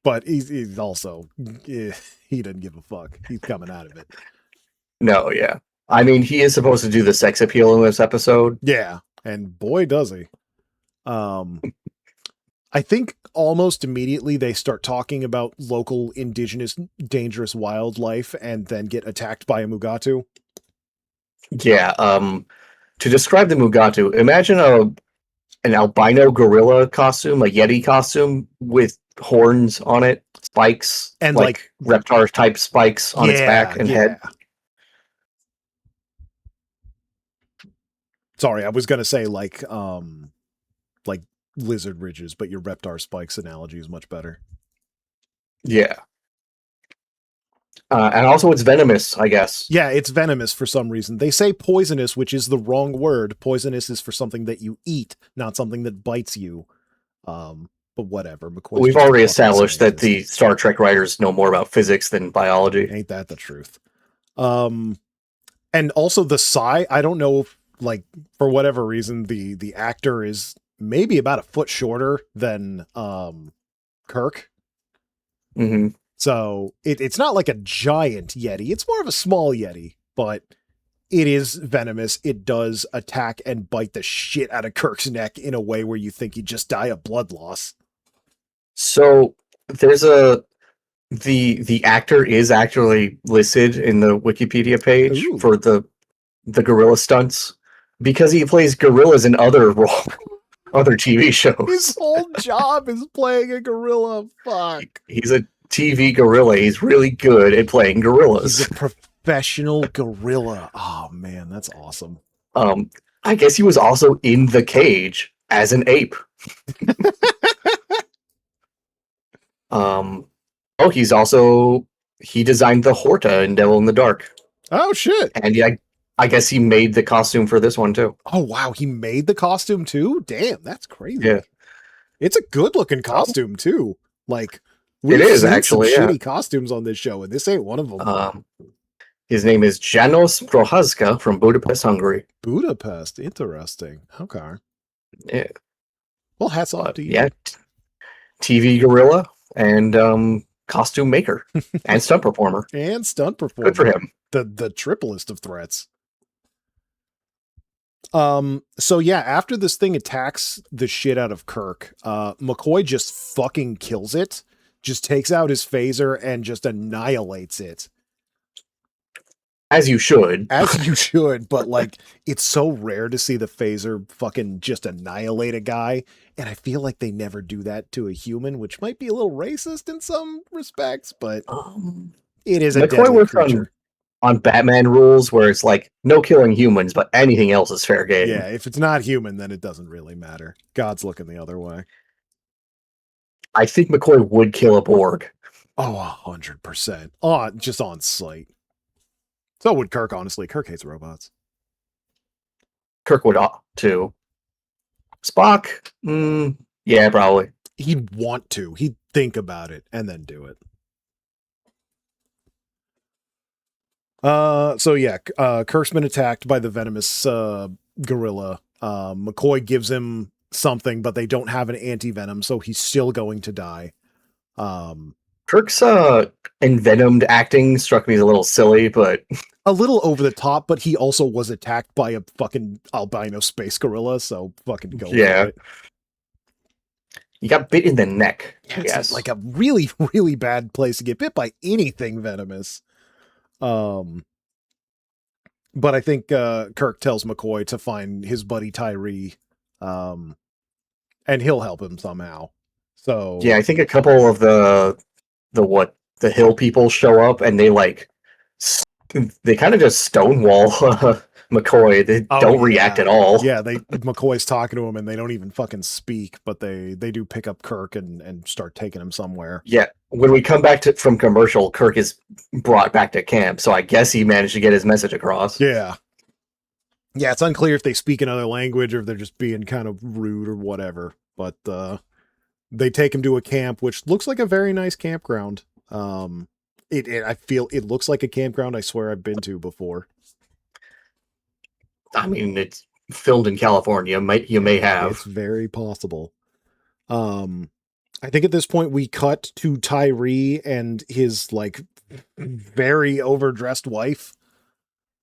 Speaker 1: But he's also he doesn't give a fuck. He's coming out of it.
Speaker 2: No, yeah. I mean, he is supposed to do the sex appeal in this episode.
Speaker 1: Yeah, and boy does he. Um, I think almost immediately they start talking about local indigenous dangerous wildlife and then get attacked by a Mugatu.
Speaker 2: Yeah. To describe the Mugatu, imagine an albino gorilla costume, a Yeti costume with horns on it, spikes,
Speaker 1: And
Speaker 2: like reptar type spikes on its back and head.
Speaker 1: Sorry, I was gonna say like lizard ridges, but your reptar spikes analogy is much better.
Speaker 2: Yeah. And also it's venomous, I guess.
Speaker 1: Yeah, it's venomous for some reason. They say poisonous, which is the wrong word. Poisonous is for something that you eat, not something that bites you. But whatever. McCoy's
Speaker 2: We've
Speaker 1: just a
Speaker 2: already
Speaker 1: fucking
Speaker 2: established that
Speaker 1: scientist.
Speaker 2: the Star Trek writers know more about physics than biology.
Speaker 1: Ain't that the truth? And also the Psy, I don't know if, like, for whatever reason, the actor is maybe about a foot shorter than Kirk.
Speaker 2: Mm-hmm.
Speaker 1: So it's not like a giant Yeti. It's more of a small Yeti, but it is venomous. It does attack and bite the shit out of Kirk's neck in a way where you think he'd just die of blood loss.
Speaker 2: So there's the actor is actually listed in the Wikipedia page for the gorilla stunts because he plays gorillas in other TV shows.
Speaker 1: His whole job is playing a gorilla. Fuck.
Speaker 2: He's a TV gorilla. He's really good at playing gorillas.
Speaker 1: He's a professional gorilla. Oh man, that's awesome.
Speaker 2: I guess he was also in the cage as an ape. He designed the Horta in Devil in the Dark.
Speaker 1: Oh shit.
Speaker 2: And yeah, I guess he made the costume for this one too.
Speaker 1: Oh wow, he made the costume too? Damn, that's crazy.
Speaker 2: Yeah.
Speaker 1: It's a good looking costume too. Like
Speaker 2: it is actually
Speaker 1: some shitty costumes on this show, and this ain't one of them.
Speaker 2: His name is Janos Prohaska from Budapest, Hungary.
Speaker 1: Budapest, interesting. Okay.
Speaker 2: Yeah.
Speaker 1: Well, hats off to you.
Speaker 2: Yeah. TV gorilla and costume maker and stunt performer.
Speaker 1: And stunt performer.
Speaker 2: Good for him.
Speaker 1: The triplest of threats. So yeah, after this thing attacks the shit out of Kirk, McCoy just fucking kills it, just takes out his phaser and just annihilates it.
Speaker 2: As you should.
Speaker 1: As you should, but like, it's so rare to see the phaser fucking just annihilate a guy, and I feel like they never do that to a human, which might be a little racist in some respects, but it is a deadly creature.
Speaker 2: On Batman rules where it's like no killing humans, but anything else is fair game.
Speaker 1: Yeah, if it's not human, then it doesn't really matter. God's looking the other way.
Speaker 2: I think McCoy would kill a Borg.
Speaker 1: Oh, 100%. Just on sight. So would Kirk, honestly. Kirk hates robots.
Speaker 2: Kirk would too. Spock? Yeah, probably.
Speaker 1: He'd want to. He'd think about it and then do it. So yeah, Kirk's been attacked by the venomous gorilla. McCoy gives him something, but they don't have an anti-venom, so he's still going to die.
Speaker 2: Kirk's envenomed acting struck me as a little silly, but
Speaker 1: a little over the top, but he also was attacked by a fucking albino space gorilla, so fucking go for it.
Speaker 2: He got bit in the neck.
Speaker 1: It's like a really, really bad place to get bit by anything venomous. But I think Kirk tells McCoy to find his buddy Tyree, and he'll help him somehow. So
Speaker 2: yeah, I think a couple of the hill people show up, and they kind of just stonewall McCoy. They don't react at all.
Speaker 1: Yeah, McCoy's talking to him, and they don't even fucking speak, but they do pick up Kirk and start taking him somewhere.
Speaker 2: Yeah, when we come back from commercial, Kirk is brought back to camp, so I guess he managed to get his message across.
Speaker 1: Yeah. Yeah, it's unclear if they speak another language or if they're just being kind of rude or whatever, but they take him to a camp, which looks like a very nice campground. I feel it looks like a campground I swear I've been to before.
Speaker 2: I mean, it's filmed in California. You may have.
Speaker 1: It's very possible. I think at this point we cut to Tyree and his like very overdressed wife.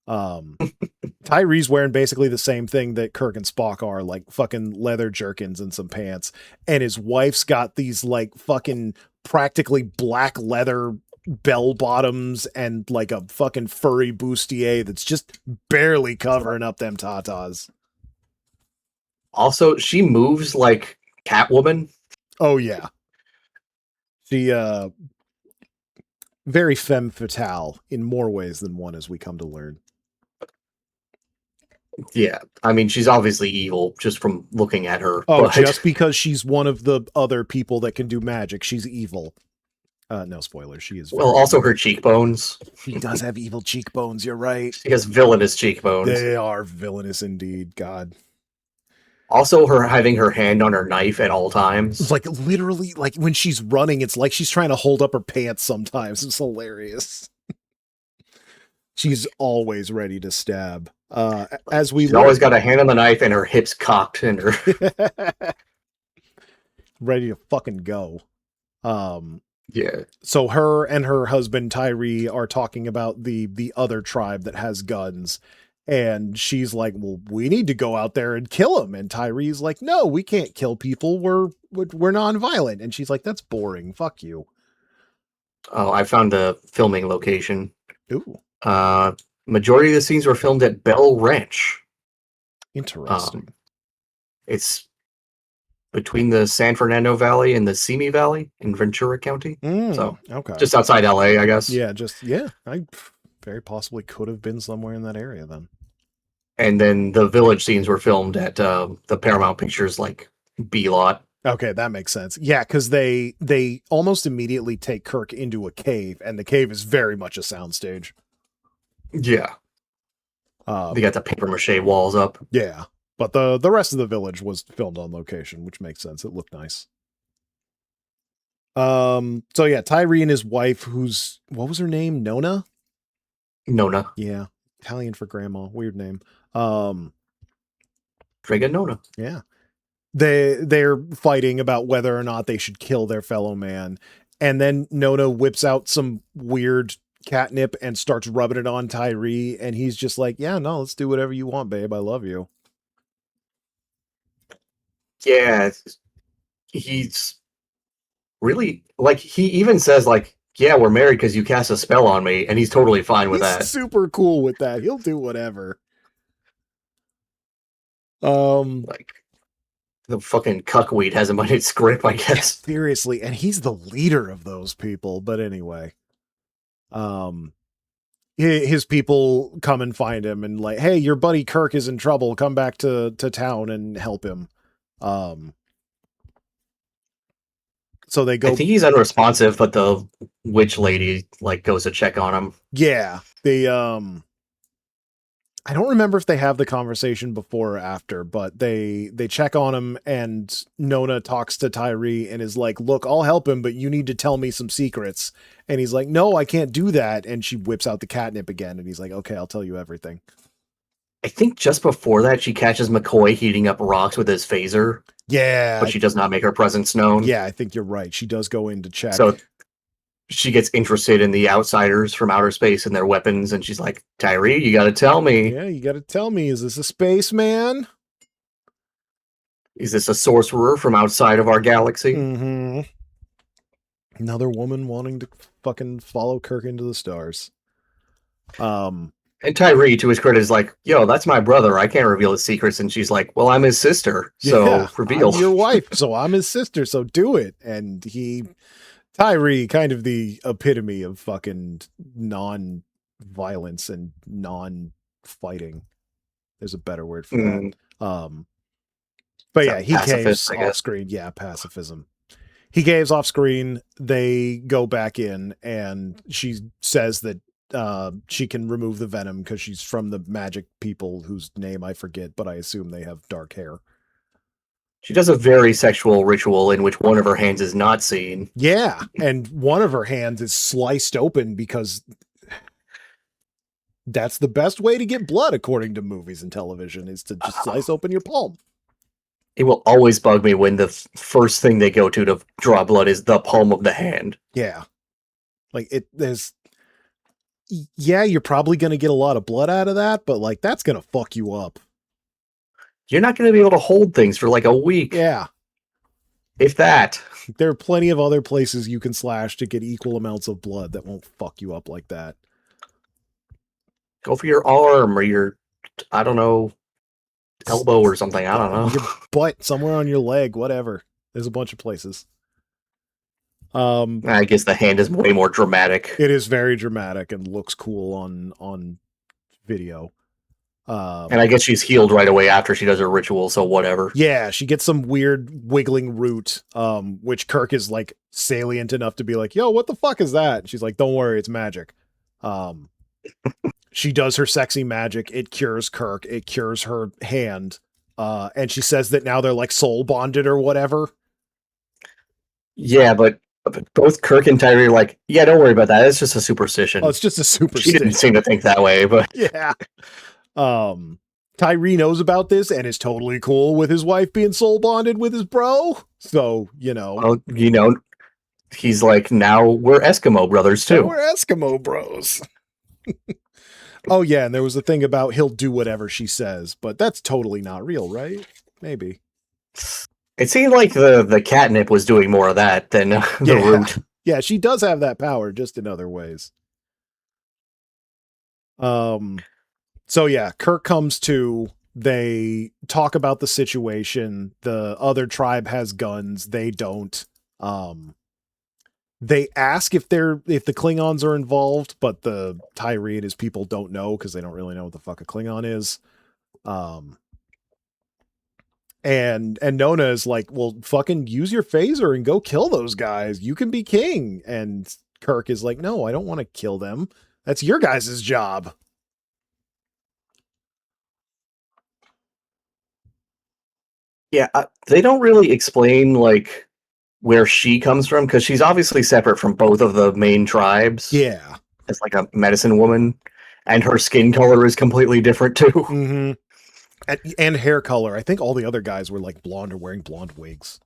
Speaker 1: Tyree's wearing basically the same thing that Kirk and Spock are, like fucking leather jerkins and some pants. And his wife's got these like fucking practically black leather bell bottoms and like a fucking furry bustier that's just barely covering up them tatas.
Speaker 2: Also, she moves like Catwoman.
Speaker 1: Oh yeah. She very femme fatale in more ways than one, as we come to learn.
Speaker 2: Yeah, I mean, she's obviously evil just from looking at her.
Speaker 1: Oh,
Speaker 2: but...
Speaker 1: just because she's one of the other people that can do magic, she's evil. No spoilers. She is.
Speaker 2: Well, also her cheekbones.
Speaker 1: She does have evil cheekbones. You're right.
Speaker 2: She has villainous cheekbones.
Speaker 1: They are villainous indeed. God.
Speaker 2: Also, her having her hand on her knife at all times.
Speaker 1: Like literally, like when she's running, it's like she's trying to hold up her pants sometimes. It's hilarious. She's always ready to stab. As we
Speaker 2: She's always got a hand on the knife and her hips cocked and her
Speaker 1: ready to fucking go.
Speaker 2: Yeah.
Speaker 1: So her and her husband Tyree are talking about the other tribe that has guns. And she's like, well, we need to go out there and kill him. And Tyree's like, no, we can't kill people. We're nonviolent. And she's like, that's boring. Fuck you.
Speaker 2: Oh, I found the filming location.
Speaker 1: Ooh.
Speaker 2: Majority of the scenes were filmed at Bell Ranch.
Speaker 1: Interesting.
Speaker 2: It's between the San Fernando Valley and the Simi Valley in Ventura County. So
Speaker 1: okay.
Speaker 2: Just outside LA, I guess.
Speaker 1: Yeah, I very possibly could have been somewhere in that area then.
Speaker 2: And then the village scenes were filmed at the Paramount Pictures like B lot.
Speaker 1: Okay, that makes sense. Yeah, because they almost immediately take Kirk into a cave, and the cave is very much a soundstage.
Speaker 2: Yeah. They got the paper mache walls up.
Speaker 1: Yeah. But the rest of the village was filmed on location, which makes sense. It looked nice. So yeah, Tyree and his wife, what was her name? Nona?
Speaker 2: Nona.
Speaker 1: Yeah. Italian for grandma. Weird name.
Speaker 2: Draga Nona.
Speaker 1: Yeah. They're fighting about whether or not they should kill their fellow man. And then Nona whips out some weird catnip and starts rubbing it on Tyree. And he's just like, yeah, no, let's do whatever you want, babe. I love you.
Speaker 2: Yeah. He's really, like, he even says, like, yeah, we're married because you cast a spell on me. And he's totally fine with that.
Speaker 1: Super cool with that. He'll do whatever.
Speaker 2: Like, the fucking cuckweed has him on its grip, I guess.
Speaker 1: Seriously, and he's the leader of those people. But anyway, his people come and find him and like, hey, your buddy Kirk is in trouble. Come back to town and help him. So they go.
Speaker 2: I think he's unresponsive, but the witch lady like goes to check on him.
Speaker 1: Yeah, I don't remember if they have the conversation before or after, but they check on him and Nona talks to Tyree and is like, look, I'll help him, but you need to tell me some secrets. And he's like, no, I can't do that. And she whips out the catnip again. And he's like, okay, I'll tell you everything.
Speaker 2: I think just before that, she catches McCoy heating up rocks with his phaser.
Speaker 1: Yeah.
Speaker 2: But she does not make her presence known.
Speaker 1: Yeah, I think you're right. She does go in to check.
Speaker 2: So she gets interested in the outsiders from outer space and their weapons, and she's like, Tyree, you gotta tell me.
Speaker 1: Yeah, you gotta tell me. Is this a spaceman?
Speaker 2: Is this a sorcerer from outside of our galaxy?
Speaker 1: Mm-hmm. Another woman wanting to fucking follow Kirk into the stars.
Speaker 2: And Tyree, to his credit, is like, yo, that's my brother. I can't reveal his secrets. And she's like, well, I'm his sister. So reveal.
Speaker 1: I'm your wife. So I'm his sister. So do it. And Tyree, kind of the epitome of fucking non-violence and non-fighting. There's a better word for that. But yeah, he caves off screen. Yeah, pacifism. He caves off screen. They go back in, and she says that she can remove the venom because she's from the magic people whose name I forget, but I assume they have dark hair.
Speaker 2: She does a very sexual ritual in which one of her hands is not seen.
Speaker 1: Yeah, and one of her hands is sliced open because that's the best way to get blood, according to movies and television, is to just slice open your palm.
Speaker 2: It will always bug me when the first thing they go to draw blood is the palm of the hand.
Speaker 1: Yeah. Like, there's Yeah, you're probably going to get a lot of blood out of that, but like that's going to fuck you up.
Speaker 2: You're not going to be able to hold things for like a week,
Speaker 1: Yeah.
Speaker 2: if that.
Speaker 1: There are plenty of other places you can slash to get equal amounts of blood that won't fuck you up like that.
Speaker 2: Go for your arm or your, I don't know, elbow or something. I don't know.
Speaker 1: Your butt, somewhere on your leg, whatever. There's a bunch of places.
Speaker 2: I guess the hand is way more dramatic.
Speaker 1: It is very dramatic and looks cool on video.
Speaker 2: And I guess she's healed right away after she does her ritual, so whatever.
Speaker 1: Yeah, she gets some weird wiggling root, which Kirk is like salient enough to be like, yo, what the fuck is that? And she's like, don't worry, it's magic. She does her sexy magic. It cures Kirk. It cures her hand. And she says that now they're like soul bonded or whatever.
Speaker 2: Yeah, but both Kirk and Tyree are like, yeah, don't worry about that. It's just a superstition.
Speaker 1: Oh, it's just a
Speaker 2: She
Speaker 1: superstition.
Speaker 2: didn't seem to think that way, but
Speaker 1: Yeah. Tyree knows about this and is totally cool with his wife being soul bonded with his bro. So,
Speaker 2: well, he's like, now we're Eskimo brothers too.
Speaker 1: We're Eskimo bros. Oh yeah, and there was a thing about he'll do whatever she says, but that's totally not real, right? Maybe.
Speaker 2: It seemed like the catnip was doing more of that than the root.
Speaker 1: Yeah, she does have that power, just in other ways. So yeah, Kirk comes to, they talk about the situation. The other tribe has guns, they don't. They ask if the Klingons are involved, but the Tyree and his people don't know because they don't really know what the fuck a Klingon is. And Nona is like, well, fucking use your phaser and go kill those guys. You can be king. And Kirk is like, no, I don't want to kill them. That's your guys' job.
Speaker 2: Yeah, they don't really explain like where she comes from because she's obviously separate from both of the main tribes.
Speaker 1: Yeah.
Speaker 2: As like a medicine woman, and her skin color is completely different too.
Speaker 1: Mm-hmm. And hair color. I think all the other guys were like blonde or wearing blonde wigs.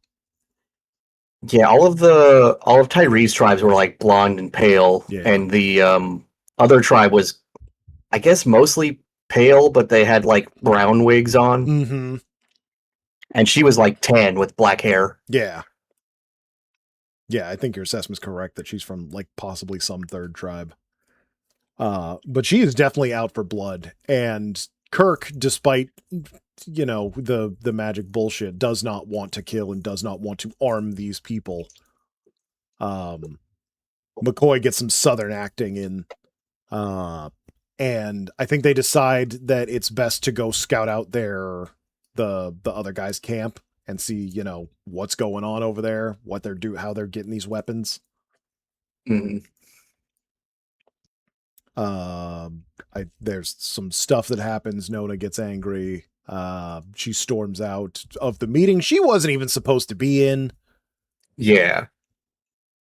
Speaker 2: Yeah, all of Tyree's tribes were like blonde and pale, and the other tribe was, I guess, mostly pale, but they had like brown wigs on.
Speaker 1: Mm-hmm.
Speaker 2: And she was like tan with black hair.
Speaker 1: Yeah. Yeah, I think your assessment's correct that she's from like possibly some third tribe. But she is definitely out for blood. And Kirk, despite the magic bullshit, does not want to kill and does not want to arm these people. McCoy gets some southern acting in. And I think they decide that it's best to go scout out the other guy's camp and see, what's going on over there, what they're how they're getting these weapons.
Speaker 2: Mm-hmm.
Speaker 1: There's some stuff that happens. Nona gets angry. She storms out of the meeting she wasn't even supposed to be in.
Speaker 2: Yeah.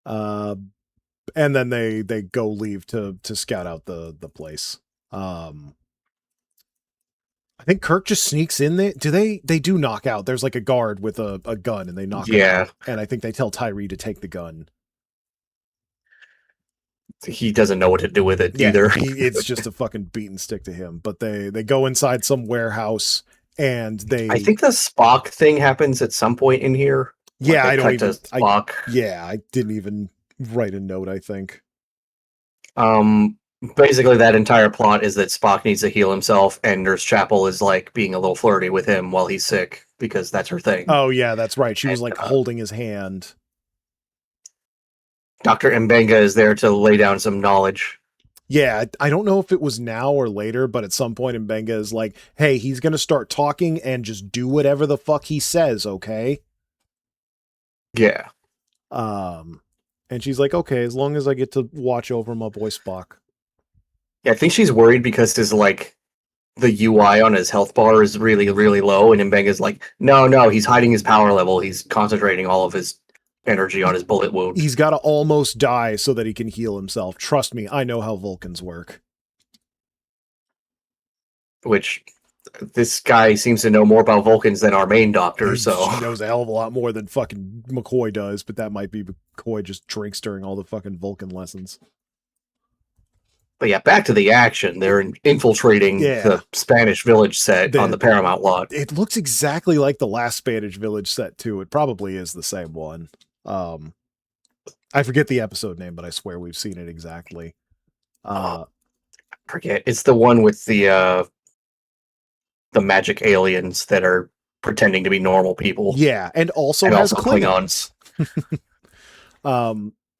Speaker 1: And then they go leave to scout out the place. I think Kirk just sneaks in there. They do knock out. There's like a guard with a gun and they knock him out. And I think they tell Tyree to take the gun.
Speaker 2: He doesn't know what to do with it either.
Speaker 1: It's just a fucking beaten stick to him. But they go inside some warehouse and
Speaker 2: I think the Spock thing happens at some point in here.
Speaker 1: Yeah,
Speaker 2: like
Speaker 1: I don't even.
Speaker 2: Spock.
Speaker 1: I didn't even write a note, I think.
Speaker 2: Basically, that entire plot is that Spock needs to heal himself, and Nurse Chapel is like being a little flirty with him while he's sick because that's her thing.
Speaker 1: Oh yeah, that's right. She was like holding his hand.
Speaker 2: Dr. Mbenga is there to lay down some knowledge.
Speaker 1: Yeah, I don't know if it was now or later, but at some point Mbenga is like, hey, he's going to start talking and just do whatever the fuck he says, okay?
Speaker 2: Yeah.
Speaker 1: And she's like, okay, as long as I get to watch over my boy Spock.
Speaker 2: Yeah, I think she's worried because his like the UI on his health bar is really, really low, and Mbenga's like, no, he's hiding his power level. He's concentrating all of his energy on his bullet wound.
Speaker 1: He's got to almost die so that he can heal himself. Trust me, I know how Vulcans work.
Speaker 2: Which this guy seems to know more about Vulcans than our main doctor, so
Speaker 1: he knows a hell of a lot more than fucking McCoy does, but that might be McCoy just drinks during all the fucking Vulcan lessons.
Speaker 2: But yeah, back to the action. They're infiltrating
Speaker 1: Yeah.
Speaker 2: the Spanish village set on the Paramount lot.
Speaker 1: It looks exactly like the last Spanish village set too. It probably is the same one. I forget the episode name, but I swear we've seen it exactly.
Speaker 2: Forget. It's the one with the magic aliens that are pretending to be normal people.
Speaker 1: Yeah, and also has Klingons.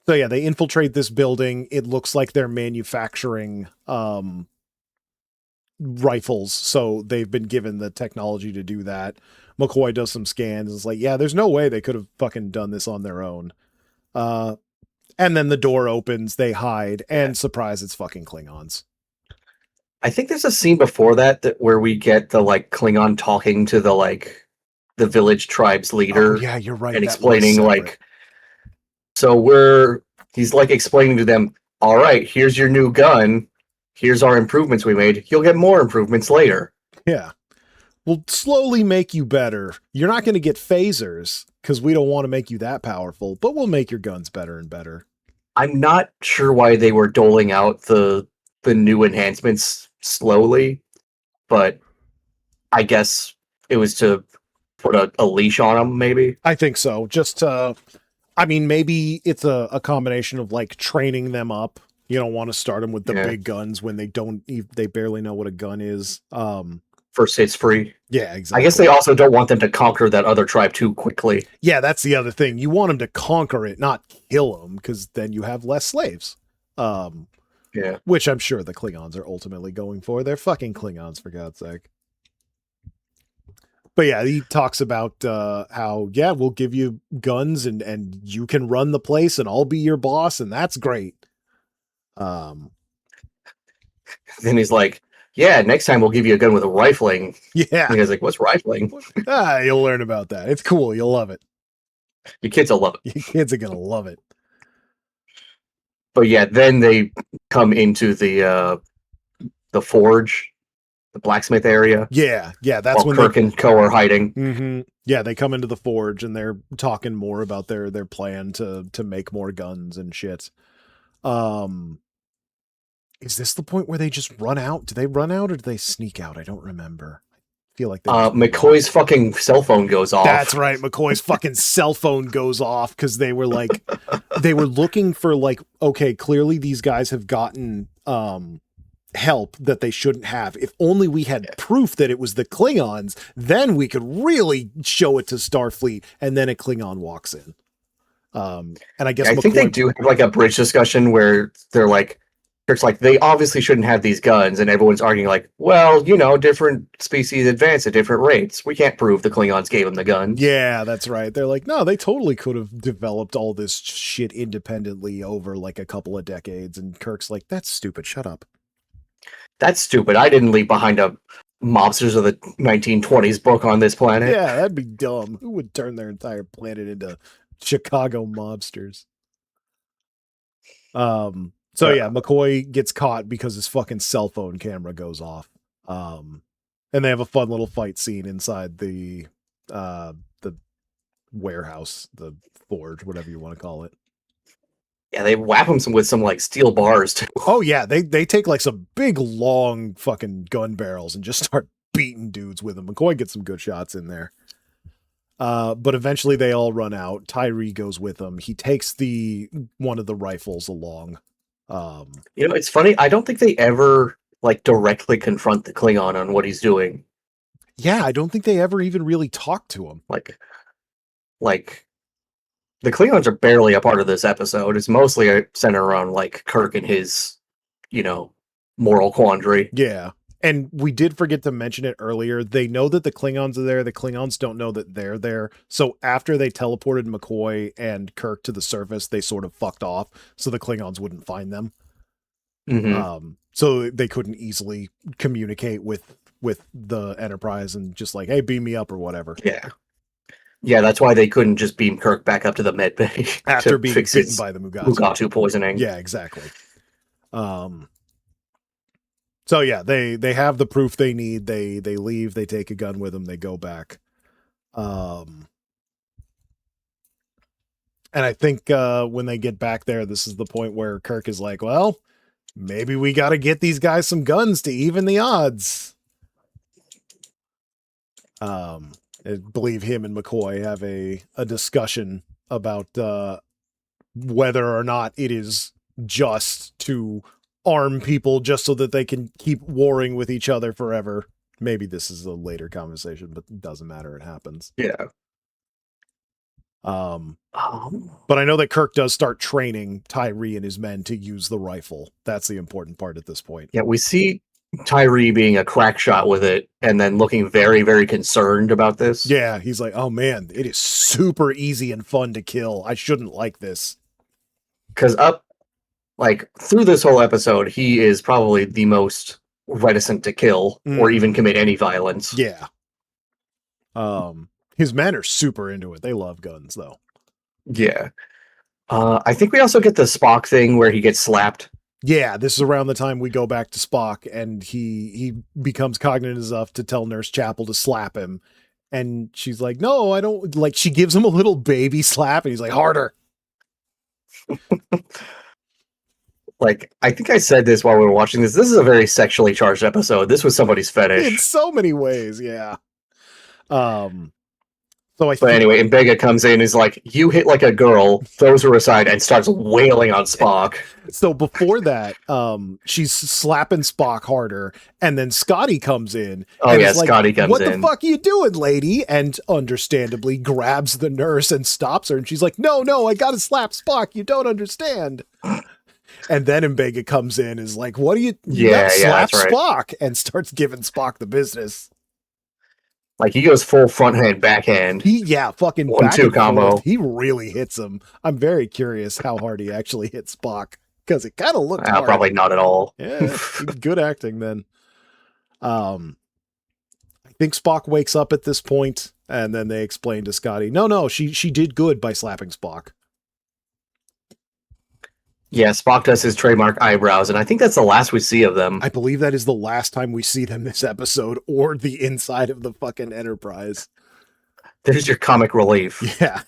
Speaker 1: So yeah, they infiltrate this building. It looks like they're manufacturing rifles, so they've been given the technology to do that. McCoy does some scans. It's like, yeah, there's no way they could have fucking done this on their own. And then the door opens, they hide, and surprise, it's fucking Klingons.
Speaker 2: I think there's a scene before that where we get the like Klingon talking to the village tribe's leader.
Speaker 1: Oh, yeah, you're right.
Speaker 2: And explaining he's like explaining to them, all right, here's your new gun. Here's our improvements we made. You'll get more improvements later.
Speaker 1: Yeah. We'll slowly make you better. You're not going to get phasers because we don't want to make you that powerful, but we'll make your guns better and better.
Speaker 2: I'm not sure why they were doling out the new enhancements slowly, but I guess it was to put a leash on them, maybe.
Speaker 1: I think so. Just maybe it's a combination of like training them up. You don't want to start them with the big guns when they barely know what a gun is.
Speaker 2: First hits free.
Speaker 1: Yeah, exactly.
Speaker 2: I guess they also don't want them to conquer that other tribe too quickly.
Speaker 1: Yeah, that's the other thing. You want them to conquer it, not kill them, because then you have less slaves.
Speaker 2: Yeah.
Speaker 1: Which I'm sure the Klingons are ultimately going for. They're fucking Klingons, for God's sake. But yeah, he talks about how, yeah, we'll give you guns and you can run the place and I'll be your boss, and that's great.
Speaker 2: Then he's like, yeah, next time we'll give you a gun with a rifling.
Speaker 1: Yeah.
Speaker 2: And he's like, what's rifling?
Speaker 1: You'll learn about that. It's cool. You'll love it.
Speaker 2: Your kids will love it.
Speaker 1: Your kids are going to love it.
Speaker 2: But yeah, then they come into the forge, the blacksmith area.
Speaker 1: Yeah. That's when
Speaker 2: Kirk and Co are hiding.
Speaker 1: Mm-hmm. Yeah, they come into the forge and they're talking more about their plan to make more guns and shit. Is this the point where they just run out? Do they run out or do they sneak out? I don't remember. I feel like
Speaker 2: McCoy's fucking cell phone goes off.
Speaker 1: That's right. McCoy's fucking cell phone goes off because they were like, they were looking for like, okay, clearly these guys have gotten help that they shouldn't have. If only we had proof that it was the Klingons, then we could really show it to Starfleet. And then a Klingon walks in. And I guess
Speaker 2: I think they do have like a bridge discussion where they're like, Kirk's like, they obviously shouldn't have these guns, and everyone's arguing like, well, different species advance at different rates. We can't prove the Klingons gave them the guns.
Speaker 1: Yeah, that's right. They're like, no, they totally could have developed all this shit independently over like a couple of decades. And Kirk's like, that's stupid. Shut up.
Speaker 2: That's stupid. I didn't leave behind a Mobsters of the 1920s book on this planet.
Speaker 1: Yeah, that'd be dumb. Who would turn their entire planet into Chicago mobsters? So yeah, McCoy gets caught because his fucking cell phone camera goes off. And they have a fun little fight scene inside the warehouse, the forge, whatever you want to call it.
Speaker 2: Yeah, they whap him with some like steel bars too.
Speaker 1: Oh yeah, they take like some big long fucking gun barrels and just start beating dudes with them. McCoy gets some good shots in there. But eventually they all run out. Tyree goes with them. He takes one of the rifles along.
Speaker 2: It's funny. I don't think they ever like directly confront the Klingon on what he's doing.
Speaker 1: Yeah, I don't think they ever even really talk to him.
Speaker 2: Like the Klingons are barely a part of this episode. It's mostly centered around like Kirk and his, moral quandary.
Speaker 1: Yeah. And we did forget to mention it earlier. They know that the Klingons are there. The Klingons don't know that they're there. So after they teleported McCoy and Kirk to the surface, they sort of fucked off so the Klingons wouldn't find them.
Speaker 2: Mm-hmm.
Speaker 1: So they couldn't easily communicate with the Enterprise and just like, hey, beam me up or whatever.
Speaker 2: Yeah. Yeah, that's why they couldn't just beam Kirk back up to the med bay
Speaker 1: after being bitten by the
Speaker 2: Mugatu poisoning.
Speaker 1: Yeah, exactly. So yeah, they have the proof they need. They leave. They take a gun with them. They go back. And I think when they get back there, this is the point where Kirk is like, well, maybe we got to get these guys some guns to even the odds. I believe him and McCoy have a discussion about whether or not it is just to arm people just so that they can keep warring with each other forever. Maybe this is a later conversation, but it doesn't matter. It happens.
Speaker 2: Yeah.
Speaker 1: But I know that Kirk does start training Tyree and his men to use the rifle. That's the important part at this point.
Speaker 2: Yeah, we see Tyree being a crack shot with it and then looking very, very concerned about this.
Speaker 1: Yeah, he's like, oh man, it is super easy and fun to kill. I shouldn't like this.
Speaker 2: Because through this whole episode, he is probably the most reticent to kill or even commit any violence.
Speaker 1: Yeah. His men are super into it. They love guns, though.
Speaker 2: Yeah. I think we also get the Spock thing where he gets slapped.
Speaker 1: Yeah, this is around the time we go back to Spock, and he becomes cognizant enough to tell Nurse Chapel to slap him. And she's like, no, I don't. Like, she gives him a little baby slap, and he's like, harder.
Speaker 2: I think I said this while we were watching this. This is a very sexually charged episode. This was somebody's fetish.
Speaker 1: In so many ways, yeah.
Speaker 2: Anyway, Mbega comes in, is like, you hit like a girl, throws her aside, and starts wailing on Spock.
Speaker 1: So before that, she's slapping Spock harder, and then Scotty comes in.
Speaker 2: Oh yeah, Scotty comes in.
Speaker 1: What the fuck are you doing, lady? And understandably grabs the nurse and stops her, and she's like, no, I gotta slap Spock. You don't understand. And then Mbega comes in, is like, what do you slap
Speaker 2: right.
Speaker 1: Spock? And starts giving Spock the business.
Speaker 2: Like, he goes full front hand, backhand.
Speaker 1: Fucking
Speaker 2: 1-2 combo.
Speaker 1: He really hits him. I'm very curious how hard he actually hit Spock, because it kind of looked hard.
Speaker 2: Probably not at all.
Speaker 1: Yeah, good acting then. I think Spock wakes up at this point, and then they explain to Scotty, no, she did good by slapping Spock.
Speaker 2: Yeah, Spock does his trademark eyebrows, and I think that's the last we see of them.
Speaker 1: I believe that is the last time we see them this episode, or the inside of the fucking Enterprise.
Speaker 2: There's your comic relief.
Speaker 1: Yeah.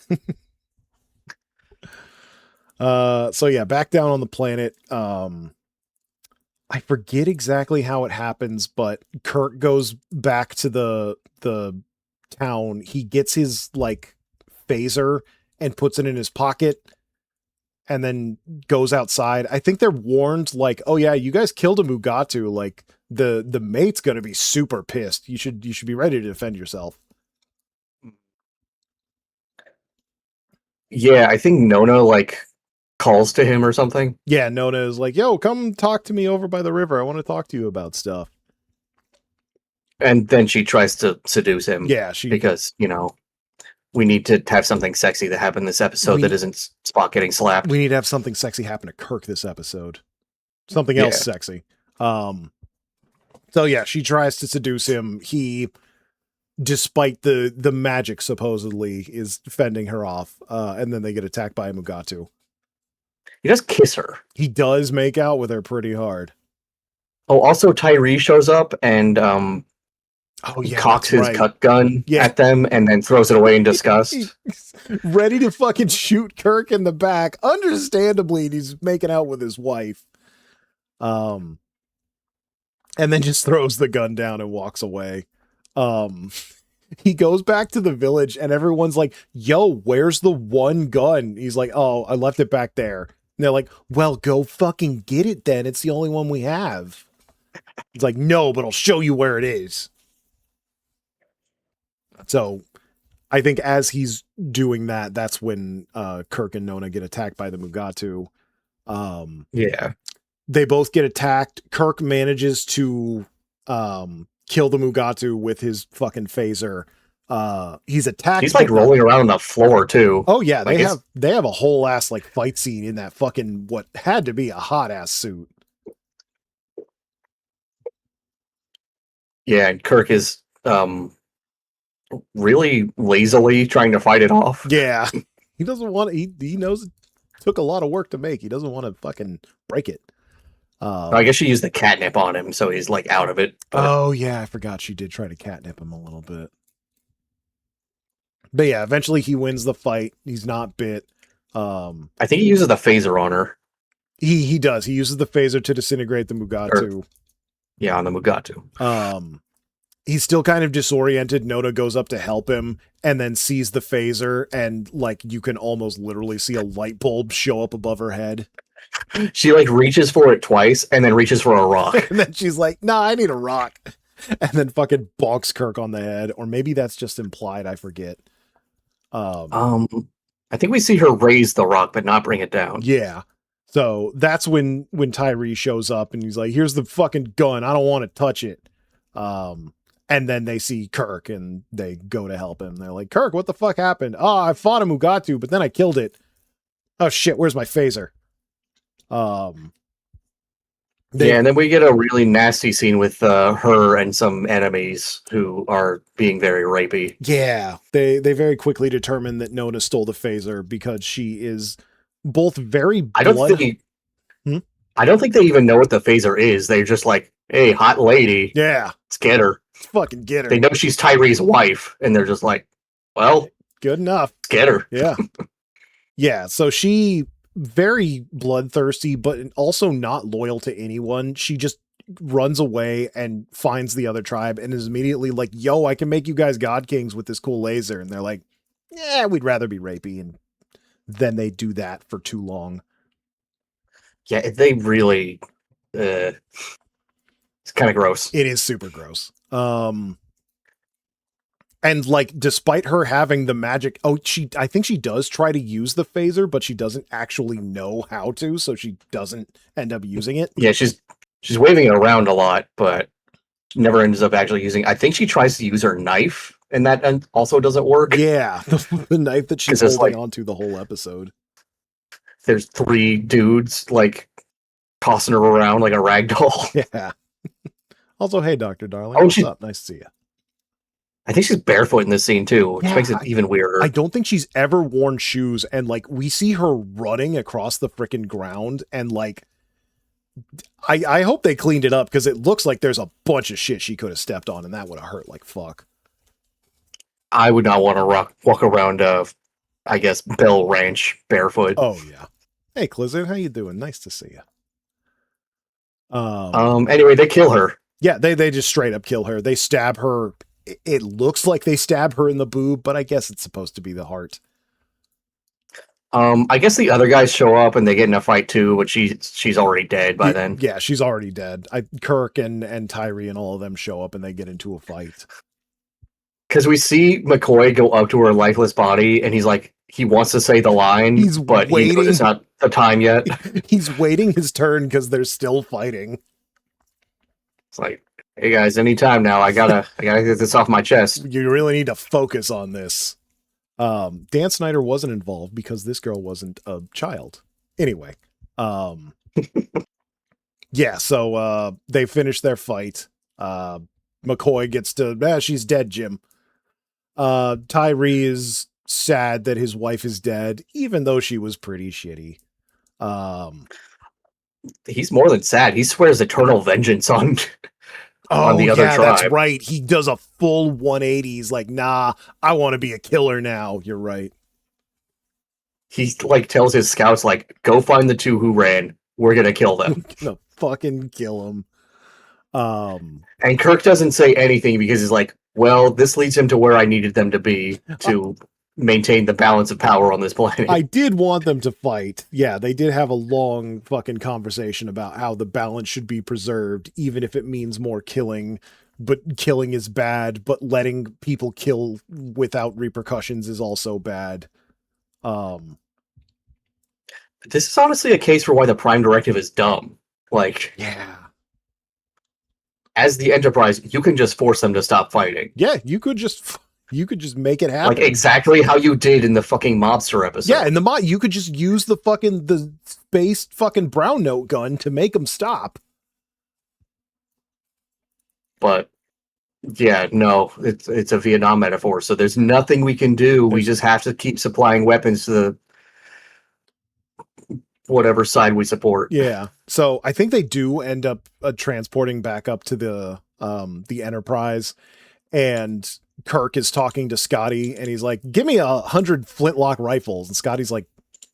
Speaker 1: So yeah, back down on the planet. I forget exactly how it happens, but Kirk goes back to the town. He gets his phaser and puts it in his pocket, and then goes outside. I think they're warned, oh yeah, you guys killed a Mugatu. The mate's gonna be super pissed. You should be ready to defend yourself.
Speaker 2: Yeah, I think Nona calls to him or something.
Speaker 1: Yeah, Nona is like, yo, come talk to me over by the river. I want to talk to you about stuff.
Speaker 2: And then she tries to seduce him.
Speaker 1: Yeah,
Speaker 2: because, we need to have something sexy that happened this episode that isn't Spock getting slapped.
Speaker 1: We need to have something sexy happen to Kirk this episode. Something else sexy. So yeah, she tries to seduce him. He, despite the magic supposedly, is fending her off. And then they get attacked by a Mugatu.
Speaker 2: He does kiss her.
Speaker 1: He does make out with her pretty hard.
Speaker 2: Oh, also Tyree shows up and cocks his cut gun at them and then throws it away in disgust.
Speaker 1: He's ready to fucking shoot Kirk in the back. Understandably, he's making out with his wife. And then just throws the gun down and walks away. He goes back to the village and everyone's like, yo, where's the one gun? He's like, oh, I left it back there. And they're like, well, go fucking get it then. It's the only one we have. He's like, no, but I'll show you where it is. So I think as he's doing that, that's when Kirk and Nona get attacked by the Mugatu.
Speaker 2: Yeah.
Speaker 1: They both get attacked. Kirk manages to kill the Mugatu with his fucking phaser. He's attacked.
Speaker 2: He's rolling around on the floor too.
Speaker 1: Oh yeah, they have a whole ass fight scene in that fucking what had to be a hot ass suit.
Speaker 2: Yeah, and Kirk is really lazily trying to fight it off.
Speaker 1: Yeah. He doesn't want he knows it took a lot of work to make. He doesn't want to fucking break it.
Speaker 2: I guess she used the catnip on him, so he's out of it.
Speaker 1: But... Oh yeah, I forgot she did try to catnip him a little bit. But yeah, eventually he wins the fight. He's not bit.
Speaker 2: I think he uses the phaser on her.
Speaker 1: He does. He uses the phaser to disintegrate the Mugatu.
Speaker 2: Yeah, on the Mugatu.
Speaker 1: He's still kind of disoriented. Nona goes up to help him and then sees the phaser, and like you can almost literally see a light bulb show up above her head.
Speaker 2: She like reaches for it twice and then reaches for a rock.
Speaker 1: And then she's like, nah, I need a rock. And then fucking bonks Kirk on the head. Or maybe that's just implied, I forget.
Speaker 2: I think we see her raise the rock but not bring it down.
Speaker 1: Yeah. So that's when Tyree shows up and he's like, here's the fucking gun. I don't want to touch it. And then they see Kirk and they go to help him. They're like, Kirk, what the fuck happened? Oh, I fought a Mugatu, but then I killed it. Oh shit, where's my phaser?
Speaker 2: And then we get a really nasty scene with her and some enemies who are being very rapey.
Speaker 1: Yeah, they very quickly determine that Nona stole the phaser because she is both very
Speaker 2: I don't think they even know what the phaser is. They're just like, hey, hot lady.
Speaker 1: Yeah.
Speaker 2: Let's get her.
Speaker 1: Let's fucking get her.
Speaker 2: They know she's Tyree's wife, and they're just like, well,
Speaker 1: good enough.
Speaker 2: Let's get her.
Speaker 1: Yeah. Yeah, so she very bloodthirsty, but also not loyal to anyone. She just runs away and finds the other tribe and is immediately like, yo, I can make you guys god kings with this cool laser. And they're like, yeah, we'd rather be rapey. And then they do that for too long.
Speaker 2: Yeah, they really, it's kind of gross.
Speaker 1: It is super gross. And like, despite her having the magic, I think she does try to use the phaser, but she doesn't actually know how to, so she doesn't end up using it.
Speaker 2: Yeah, she's waving it around a lot, but never ends up actually using. I think she tries to use her knife, and that also doesn't work.
Speaker 1: Yeah, the knife that she's holding onto the whole episode.
Speaker 2: There's 3 dudes like tossing her around like a rag doll.
Speaker 1: Yeah. Also, hey, Dr. Darling,
Speaker 2: what's
Speaker 1: up? Nice to see you.
Speaker 2: I think she's barefoot in this scene too, which makes it even weirder.
Speaker 1: I don't think she's ever worn shoes, and like we see her running across the freaking ground, and like I hope they cleaned it up because it looks like there's a bunch of shit she could have stepped on, and that would have hurt like fuck.
Speaker 2: I would not want to walk around I guess Bell Ranch barefoot.
Speaker 1: Oh yeah. Hey Clizzard, how you doing? Nice to see you.
Speaker 2: Anyway, they kill her.
Speaker 1: Yeah, they just straight up kill her. They stab her. It looks like they stab her in the boob, but I guess it's supposed to be the heart.
Speaker 2: I guess the other guys show up and they get in a fight too, but she's already dead by then.
Speaker 1: Yeah, she's already dead. Kirk and Tyree and all of them show up and they get into a fight. Because
Speaker 2: we see McCoy go up to her lifeless body and he's like, he wants to say the line, but waiting. It's not the time yet.
Speaker 1: He's waiting his turn because they're still fighting.
Speaker 2: It's like, hey guys, anytime now. I gotta get this off my chest.
Speaker 1: You really need to focus on this. Dan Snyder wasn't involved because this girl wasn't a child. Anyway, yeah. So they finish their fight. McCoy gets to, she's dead, Jim. Tyree is sad that his wife is dead, even though she was pretty shitty.
Speaker 2: He's more than sad. He swears eternal vengeance on the other tribe.
Speaker 1: That's right. He does a full 180. He's like, nah, I want to be a killer now. You're right.
Speaker 2: He like tells his scouts, like, go find the 2 who ran. We're gonna kill them.
Speaker 1: We're gonna fucking kill them.
Speaker 2: And Kirk doesn't say anything because he's like, well, this leads him to where I needed them to be to maintain the balance of power on this planet.
Speaker 1: I did want them to fight. Yeah, they did have a long fucking conversation about how the balance should be preserved, even if it means more killing. But killing is bad, but letting people kill without repercussions is also bad.
Speaker 2: This is honestly a case for why the Prime Directive is dumb. Like,
Speaker 1: yeah.
Speaker 2: As the Enterprise, you can just force them to stop fighting.
Speaker 1: Yeah, you could just make it happen.
Speaker 2: Like exactly how you did in the fucking mobster episode.
Speaker 1: Yeah, in the you could just use the space fucking brown note gun to make them stop.
Speaker 2: But yeah, no, it's a Vietnam metaphor, so there's nothing we can do. We just have to keep supplying weapons to the whatever side we support.
Speaker 1: Yeah. So I think they do end up transporting back up to the Enterprise, and Kirk is talking to Scotty and he's like, give me 100 flintlock rifles. And Scotty's like,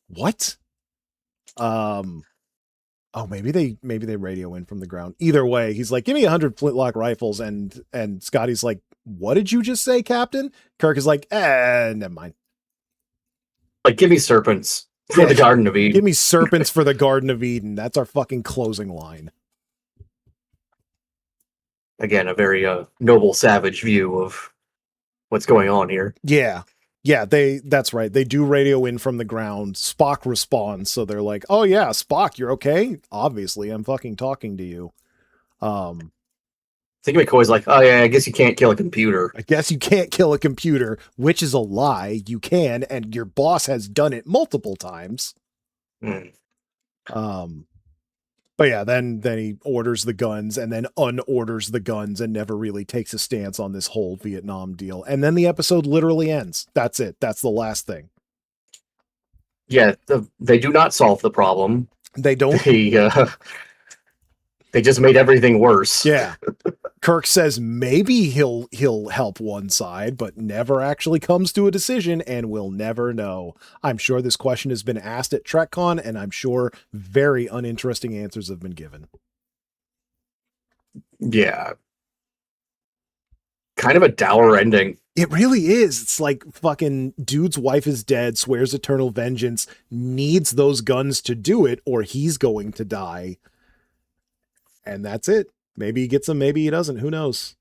Speaker 1: what? Oh, maybe they radio in from the ground. Either way, he's like, give me 100 flintlock rifles, and Scotty's like, what did you just say, Captain? Kirk is like, never mind.
Speaker 2: Like, give me serpents for the Garden of Eden.
Speaker 1: Give me serpents for the Garden of Eden. That's our fucking closing line.
Speaker 2: Again, a very noble, savage view of what's going on here.
Speaker 1: Yeah. That's right. They do radio in from the ground. Spock responds, so they're like, "Oh yeah, Spock, you're okay? Obviously, I'm fucking talking to you."
Speaker 2: I think McCoy's like, "Oh yeah, I guess you can't kill a computer."
Speaker 1: I guess you can't kill a computer, which is a lie. You can, and your boss has done it multiple times.
Speaker 2: Mm.
Speaker 1: But yeah, then he orders the guns and then unorders the guns and never really takes a stance on this whole Vietnam deal. And then the episode literally ends. That's it. That's the last thing.
Speaker 2: Yeah, they do not solve the problem.
Speaker 1: They don't.
Speaker 2: They just made everything worse.
Speaker 1: Yeah. Kirk says maybe he'll help one side, but never actually comes to a decision, and we'll never know. I'm sure this question has been asked at TrekCon, and I'm sure very uninteresting answers have been given.
Speaker 2: Yeah. Kind of a dour ending.
Speaker 1: It really is. It's like fucking dude's wife is dead, swears eternal vengeance, needs those guns to do it, or he's going to die. And that's it. Maybe he gets them, maybe he doesn't. Who knows?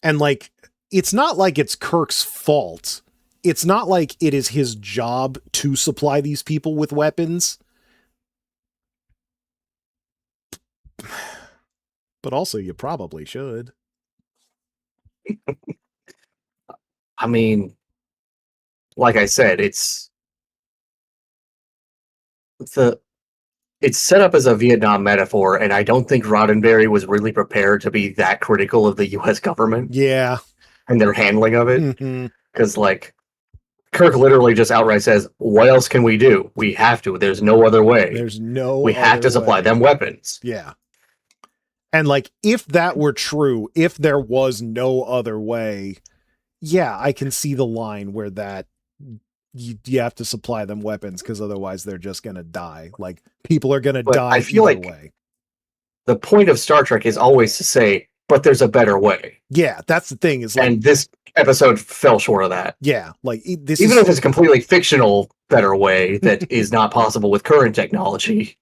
Speaker 1: And like, it's not like it's Kirk's fault. It's not like it is his job to supply these people with weapons. But also, you probably should.
Speaker 2: I mean, like I said, it's set up as a Vietnam metaphor, and I don't think Roddenberry was really prepared to be that critical of the U.S. government.
Speaker 1: Yeah.
Speaker 2: And their handling of it. Because,
Speaker 1: Mm-hmm.
Speaker 2: like, Kirk literally just outright says, what else can we do? We have to. There's no other way. We have to supply them weapons.
Speaker 1: Yeah. And, like, if that were true, if there was no other way, yeah, I can see the line where that you have to supply them weapons because otherwise they're just going to die. Like, people are going to die
Speaker 2: I feel like
Speaker 1: way.
Speaker 2: The point of Star Trek is always to say, but there's a better way.
Speaker 1: Yeah, that's the thing. Is like,
Speaker 2: and this episode fell short of that.
Speaker 1: Yeah, like this
Speaker 2: even if it's a completely fictional better way that is not possible with current technology,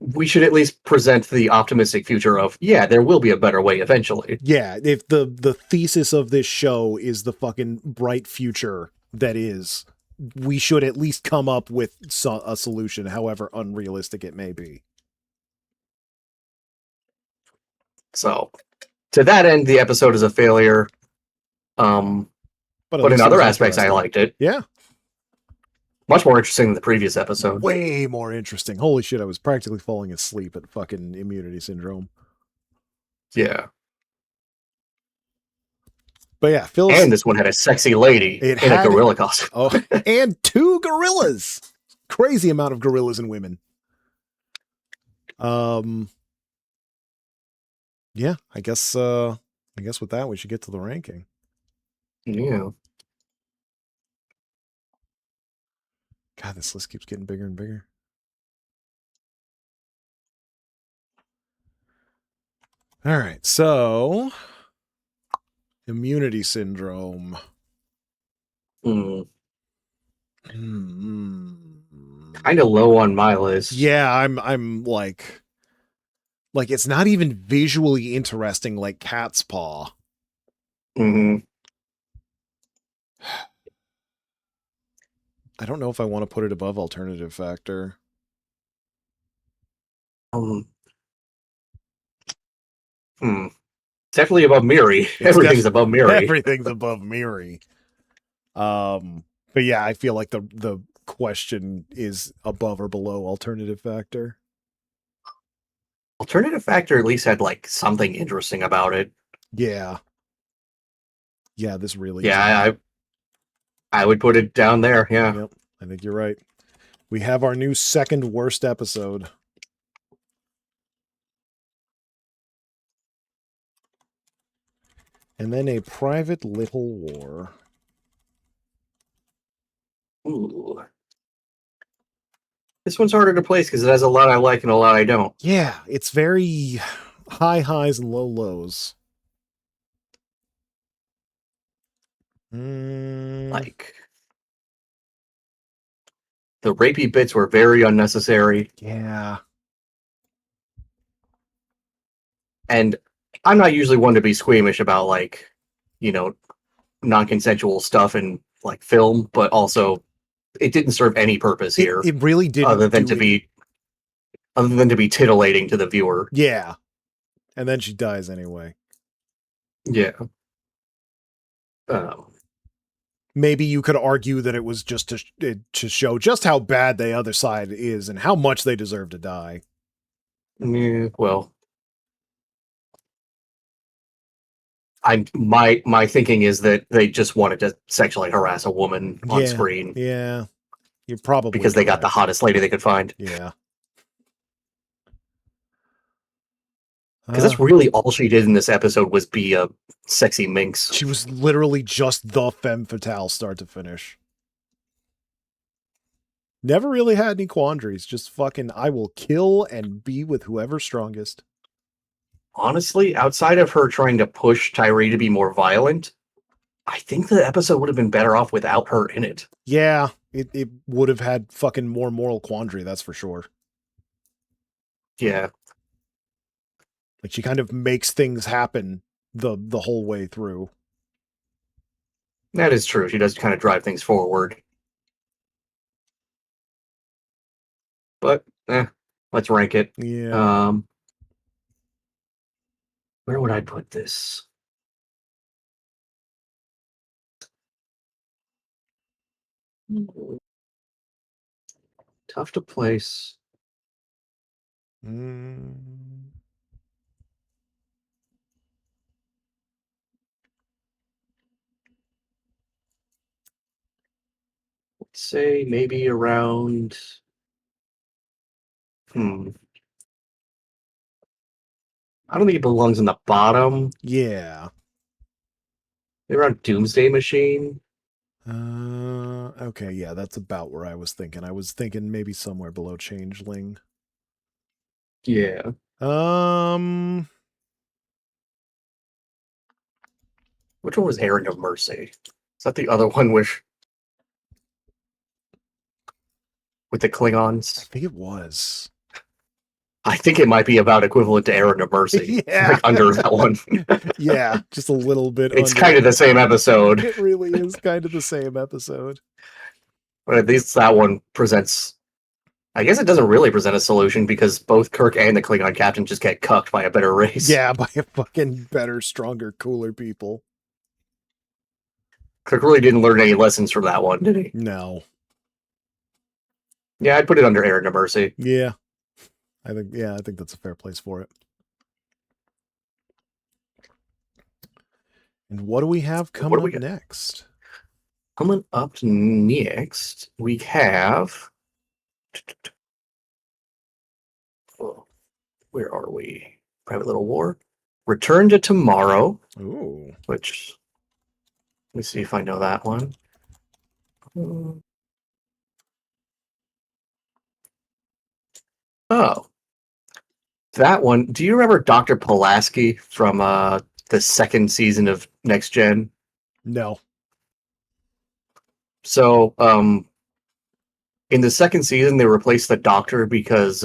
Speaker 2: we should at least present the optimistic future of, yeah, there will be a better way eventually.
Speaker 1: Yeah, if the thesis of this show is the fucking bright future that is, we should at least come up with a solution, however unrealistic it may be.
Speaker 2: So, to that end, the episode is a failure. But in other aspects, I liked it.
Speaker 1: Yeah.
Speaker 2: Much more interesting than the previous episode.
Speaker 1: Way more interesting. Holy shit, I was practically falling asleep at fucking Immunity Syndrome.
Speaker 2: Yeah.
Speaker 1: But yeah,
Speaker 2: and this one had a sexy lady in a gorilla costume.
Speaker 1: Oh, and 2 gorillas. Crazy amount of gorillas and women. Yeah, I guess with that we should get to the ranking.
Speaker 2: Yeah.
Speaker 1: God, this list keeps getting bigger and bigger. All right, so Immunity Syndrome.
Speaker 2: Kind of low on my list.
Speaker 1: Yeah, I'm like it's not even visually interesting like Cat's Paw. I don't know if I want to put it above Alternative Factor.
Speaker 2: Definitely above Miri. Everything's above Miri.
Speaker 1: Everything's above Miri. But yeah, I feel like the question is above or below Alternative Factor.
Speaker 2: Alternative Factor at least had like something interesting about it.
Speaker 1: Yeah. Yeah, this really.
Speaker 2: Yeah, I would put it down there. Yeah.
Speaker 1: Yep, I think you're right. We have our new second worst episode. And then A Private Little War.
Speaker 2: Ooh. This one's harder to place because it has a lot I like and a lot I don't.
Speaker 1: Yeah, it's very high highs and low lows.
Speaker 2: Like, the rapey bits were very unnecessary.
Speaker 1: Yeah.
Speaker 2: And I'm not usually one to be squeamish about, like, you know, non-consensual stuff in, like, film, but also it didn't serve any purpose here
Speaker 1: It really didn't
Speaker 2: other than
Speaker 1: do
Speaker 2: to be titillating to the viewer.
Speaker 1: Yeah. And then she dies anyway.
Speaker 2: Yeah.
Speaker 1: Maybe you could argue that it was just to show just how bad the other side is and how much they deserve to die.
Speaker 2: Yeah, well, my thinking is that they just wanted to sexually harass a woman on screen.
Speaker 1: Yeah. You're probably
Speaker 2: because they got the
Speaker 1: correct.
Speaker 2: hottest lady they could find.
Speaker 1: Yeah.
Speaker 2: Because that's really all she did in this episode was be a sexy minx.
Speaker 1: She was literally just the femme fatale start to finish. Never really had any quandaries. Just fucking, I will kill and be with whoever's strongest.
Speaker 2: Honestly, outside of her trying to push Tyree to be more violent, I think the episode would have been better off without her in it.
Speaker 1: Yeah, it would have had fucking more moral quandary, that's for sure.
Speaker 2: Yeah.
Speaker 1: Like, she kind of makes things happen the whole way through.
Speaker 2: That is true. She does kind of drive things forward. But, let's rank it.
Speaker 1: Yeah.
Speaker 2: Where would I put this? Tough to place. Let's say maybe around. I don't think it belongs in the bottom.
Speaker 1: Yeah.
Speaker 2: Maybe around Doomsday Machine.
Speaker 1: Okay, yeah, that's about where I was thinking. I was thinking maybe somewhere below Changeling.
Speaker 2: Yeah. Which one was Errand of Mercy? Is that the other one with the Klingons?
Speaker 1: I think it was.
Speaker 2: I think it might be about equivalent to Errand of Mercy.
Speaker 1: Yeah.
Speaker 2: Like under that one.
Speaker 1: Yeah, just a little bit.
Speaker 2: It's kind of the same episode.
Speaker 1: It really is kind of the same episode.
Speaker 2: But at least that one presents. I guess it doesn't really present a solution because both Kirk and the Klingon captain just get cucked by a better race.
Speaker 1: Yeah, by a fucking better, stronger, cooler people.
Speaker 2: Kirk really didn't learn any lessons from that one, did he?
Speaker 1: No.
Speaker 2: Yeah, I'd put it under Errand of Mercy.
Speaker 1: Yeah. I think that's a fair place for it. And what do we have coming up next?
Speaker 2: Coming up next, we have. Where are we? Private Little War. Return to Tomorrow.
Speaker 1: Ooh.
Speaker 2: Which, let me see if I know that one. Oh. That one. Do you remember Dr. Pulaski from the second season of Next Gen?
Speaker 1: No.
Speaker 2: So, in the second season, they replaced the doctor because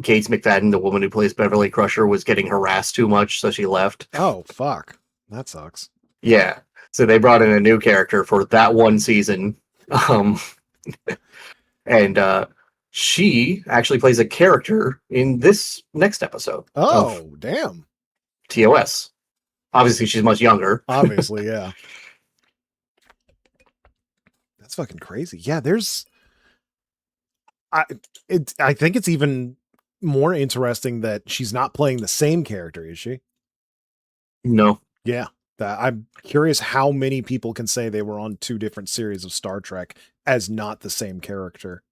Speaker 2: Gates McFadden, the woman who plays Beverly Crusher, was getting harassed too much, so she left.
Speaker 1: Oh, fuck. That sucks.
Speaker 2: Yeah. So they brought in a new character for that one season. And she actually plays a character in this next episode.
Speaker 1: Oh, damn.
Speaker 2: TOS. Obviously, she's much younger.
Speaker 1: Obviously, yeah. That's fucking crazy. Yeah, I think it's even more interesting that she's not playing the same character, is she?
Speaker 2: No.
Speaker 1: Yeah. I'm curious how many people can say they were on two different series of Star Trek as not the same character.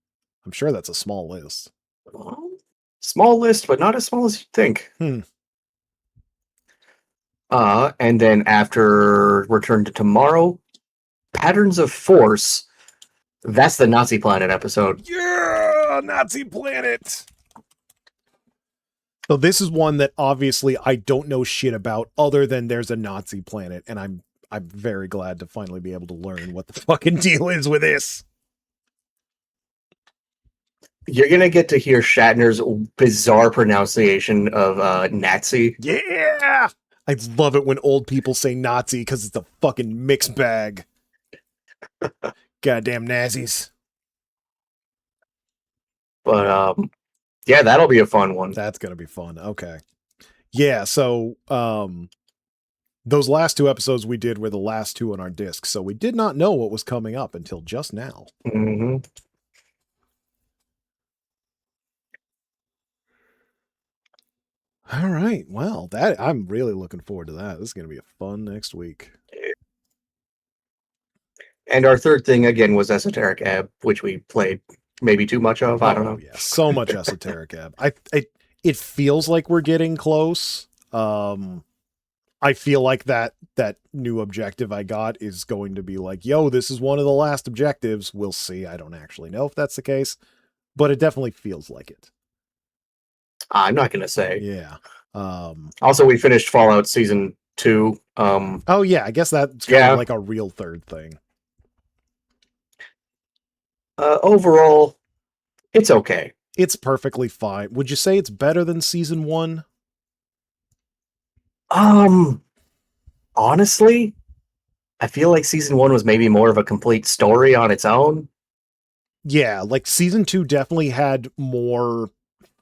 Speaker 1: I'm sure that's a small list.
Speaker 2: Small list, but not as small as you think. And then after Return to Tomorrow, Patterns of Force. That's the Nazi Planet episode.
Speaker 1: Yeah, Nazi planet. So this is one that obviously I don't know shit about other than there's a Nazi planet, and I'm very glad to finally be able to learn what the fucking deal is with this.
Speaker 2: You're gonna get to hear Shatner's bizarre pronunciation of Nazi.
Speaker 1: Yeah! I love it when old people say Nazi because it's a fucking mixed bag. Goddamn Nazis.
Speaker 2: But yeah, that'll be a fun one.
Speaker 1: That's gonna be fun. Okay. Yeah, so those last two episodes we did were the last two on our disc, so we did not know what was coming up until just now.
Speaker 2: Mm-hmm.
Speaker 1: All right. Well, that I'm really looking forward to that. This is going to be a fun next week.
Speaker 2: And our third thing again was Esoteric Ebb, which we played maybe too much of. I don't know.
Speaker 1: Yeah, so much Esoteric Ebb. It feels like we're getting close. I feel like that new objective I got is going to be like, yo, this is one of the last objectives. We'll see. I don't actually know if that's the case, but it definitely feels like it.
Speaker 2: I'm not gonna say.
Speaker 1: Yeah.
Speaker 2: Also, we finished Fallout Season 2.
Speaker 1: Oh yeah, I guess that's kind of like a real third thing.
Speaker 2: Overall, it's okay.
Speaker 1: It's perfectly fine. Would you say it's better than Season 1?
Speaker 2: Honestly, I feel like Season 1 was maybe more of a complete story on its own.
Speaker 1: Yeah, like Season 2 definitely had more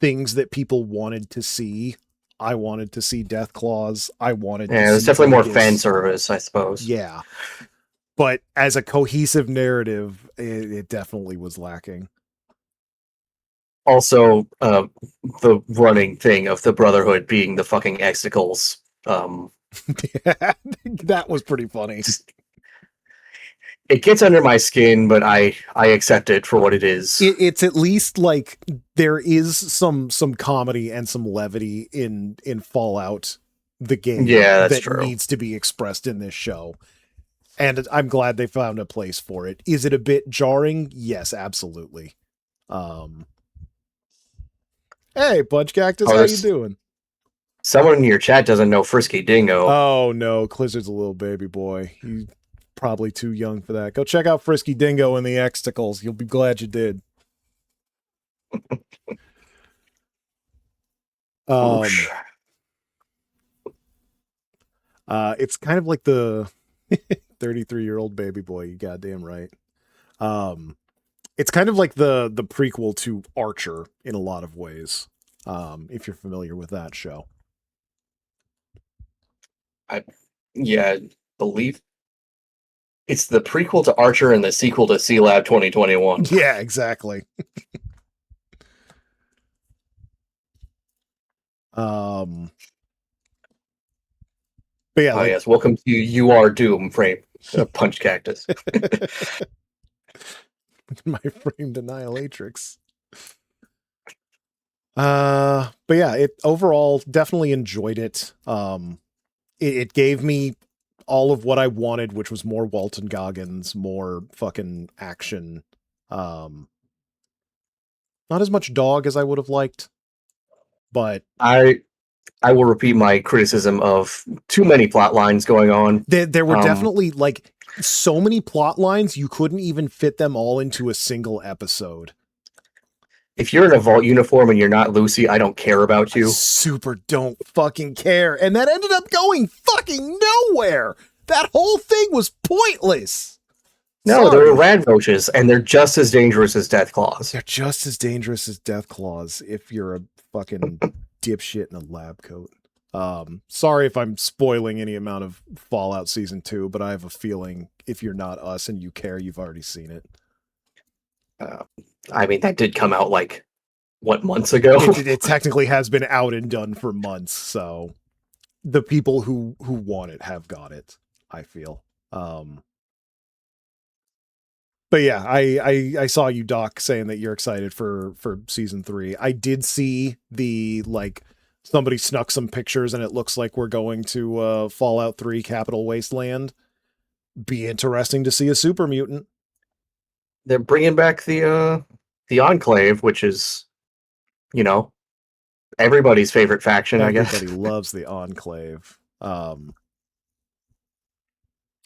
Speaker 1: things that people wanted to see. I wanted to see Death Claws. I wanted to see...
Speaker 2: Yeah, it was definitely more fan service, I suppose.
Speaker 1: Yeah. But as a cohesive narrative, it definitely was lacking.
Speaker 2: Also, the running thing of the Brotherhood being the fucking Exicles.
Speaker 1: Yeah, that was pretty funny.
Speaker 2: It gets under my skin, but I accept it for what it is.
Speaker 1: It's at least like there is some comedy and some levity in Fallout, the game,
Speaker 2: that's true.
Speaker 1: Needs to be expressed in this show. And I'm glad they found a place for it. Is it a bit jarring? Yes, absolutely. Hey, Punch Cactus, how you doing?
Speaker 2: Someone in your chat doesn't know Frisky Dingo.
Speaker 1: Oh no, Clizzard's a little baby boy. He's probably too young for that. Go check out Frisky Dingo and the Exticles. You'll be glad you did. It's kind of like the 33-year-old baby boy. You goddamn right. It's kind of like the prequel to Archer in a lot of ways. If you're familiar with that show.
Speaker 2: I believe it's the prequel to Archer and the sequel to Sea Lab 2021.
Speaker 1: Yeah, exactly. But yeah,
Speaker 2: yes, welcome to You Are Doom frame Punch Cactus.
Speaker 1: My framed annihilatrix. But yeah, it overall definitely enjoyed it. It gave me all of what I wanted, which was more Walton Goggins, more fucking action. Not as much dog as I would have liked, but
Speaker 2: I will repeat my criticism of too many plot lines going on.
Speaker 1: There were definitely like so many plot lines, you couldn't even fit them all into a single episode.
Speaker 2: If you're in a Vault uniform and you're not Lucy, I don't care about you.
Speaker 1: I super don't fucking care. And that ended up going fucking nowhere. That whole thing was pointless.
Speaker 2: No, they were rad roaches, and they're just as dangerous as Death Claws.
Speaker 1: They're just as dangerous as Death Claws if you're a fucking dipshit in a lab coat. Sorry if I'm spoiling any amount of Fallout Season 2, but I have a feeling if you're not us and you care, you've already seen it.
Speaker 2: I mean, that did come out like, what, months ago?
Speaker 1: It technically has been out and done for months, so the people who want it have got it, I feel. But yeah, I saw you, Doc, saying that you're excited for Season 3. I did see the, like, somebody snuck some pictures and it looks like we're going to Fallout 3 Capital Wasteland. Be interesting to see a super mutant.
Speaker 2: they're bringing back the Enclave, which is, you know, everybody's favorite faction, I guess.
Speaker 1: Everybody loves the Enclave.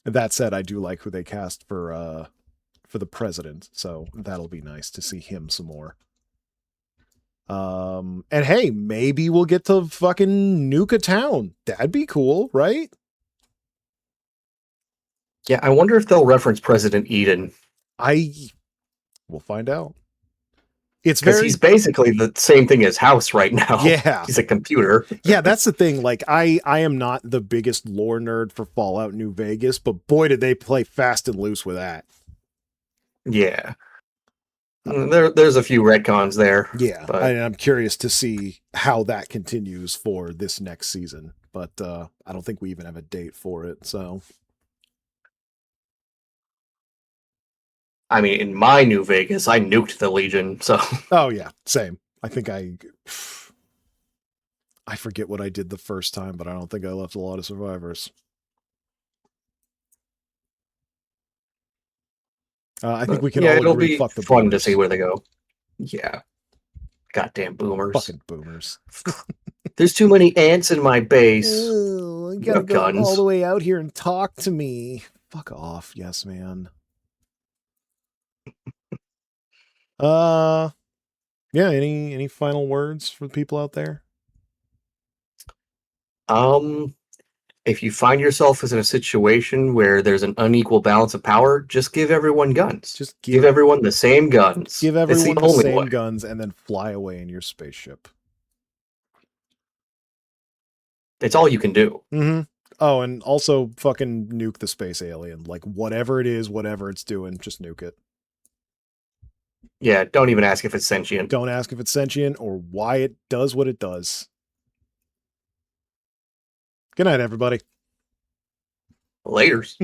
Speaker 1: That said, I do like who they cast for the president, so that'll be nice to see him some more. And hey, maybe we'll get to fucking nuke a town. That'd be cool, right?
Speaker 2: Yeah, I wonder if they'll reference President Eden.
Speaker 1: We'll find out. It's
Speaker 2: because
Speaker 1: very
Speaker 2: he's basically the same thing as House right now.
Speaker 1: Yeah.
Speaker 2: He's a computer.
Speaker 1: Yeah, that's the thing. Like, I am not the biggest lore nerd for Fallout New Vegas, but boy, did they play fast and loose with that.
Speaker 2: Yeah. There's a few retcons there.
Speaker 1: Yeah,
Speaker 2: but
Speaker 1: I'm curious to see how that continues for this next season. But I don't think we even have a date for it. So,
Speaker 2: I mean, in my New Vegas, I nuked the Legion. So,
Speaker 1: oh yeah, same. I think I forget what I did the first time, but I don't think I left a lot of survivors. I think we can all
Speaker 2: it'll
Speaker 1: agree.
Speaker 2: be
Speaker 1: Fuck the
Speaker 2: fun
Speaker 1: boomers.
Speaker 2: to see where they go. Yeah. Goddamn boomers.
Speaker 1: Fucking boomers.
Speaker 2: There's too many ants in my base.
Speaker 1: You gotta go
Speaker 2: guns.
Speaker 1: all the way out here and talk to me. Fuck off, yes, man. Yeah, any final words for the people out there?
Speaker 2: If you find yourself in a situation where there's an unequal balance of power, just give everyone guns.
Speaker 1: Just
Speaker 2: give everyone the same guns.
Speaker 1: Give everyone the
Speaker 2: only
Speaker 1: same
Speaker 2: way.
Speaker 1: guns and then fly away in your spaceship.
Speaker 2: It's all you can do.
Speaker 1: Mm-hmm. Oh, and also fucking nuke the space alien. Like, whatever it is, whatever it's doing, just nuke it.
Speaker 2: Yeah, don't even ask if it's sentient.
Speaker 1: Don't ask if it's sentient or why it does what it does. Good night, everybody.
Speaker 2: Laters.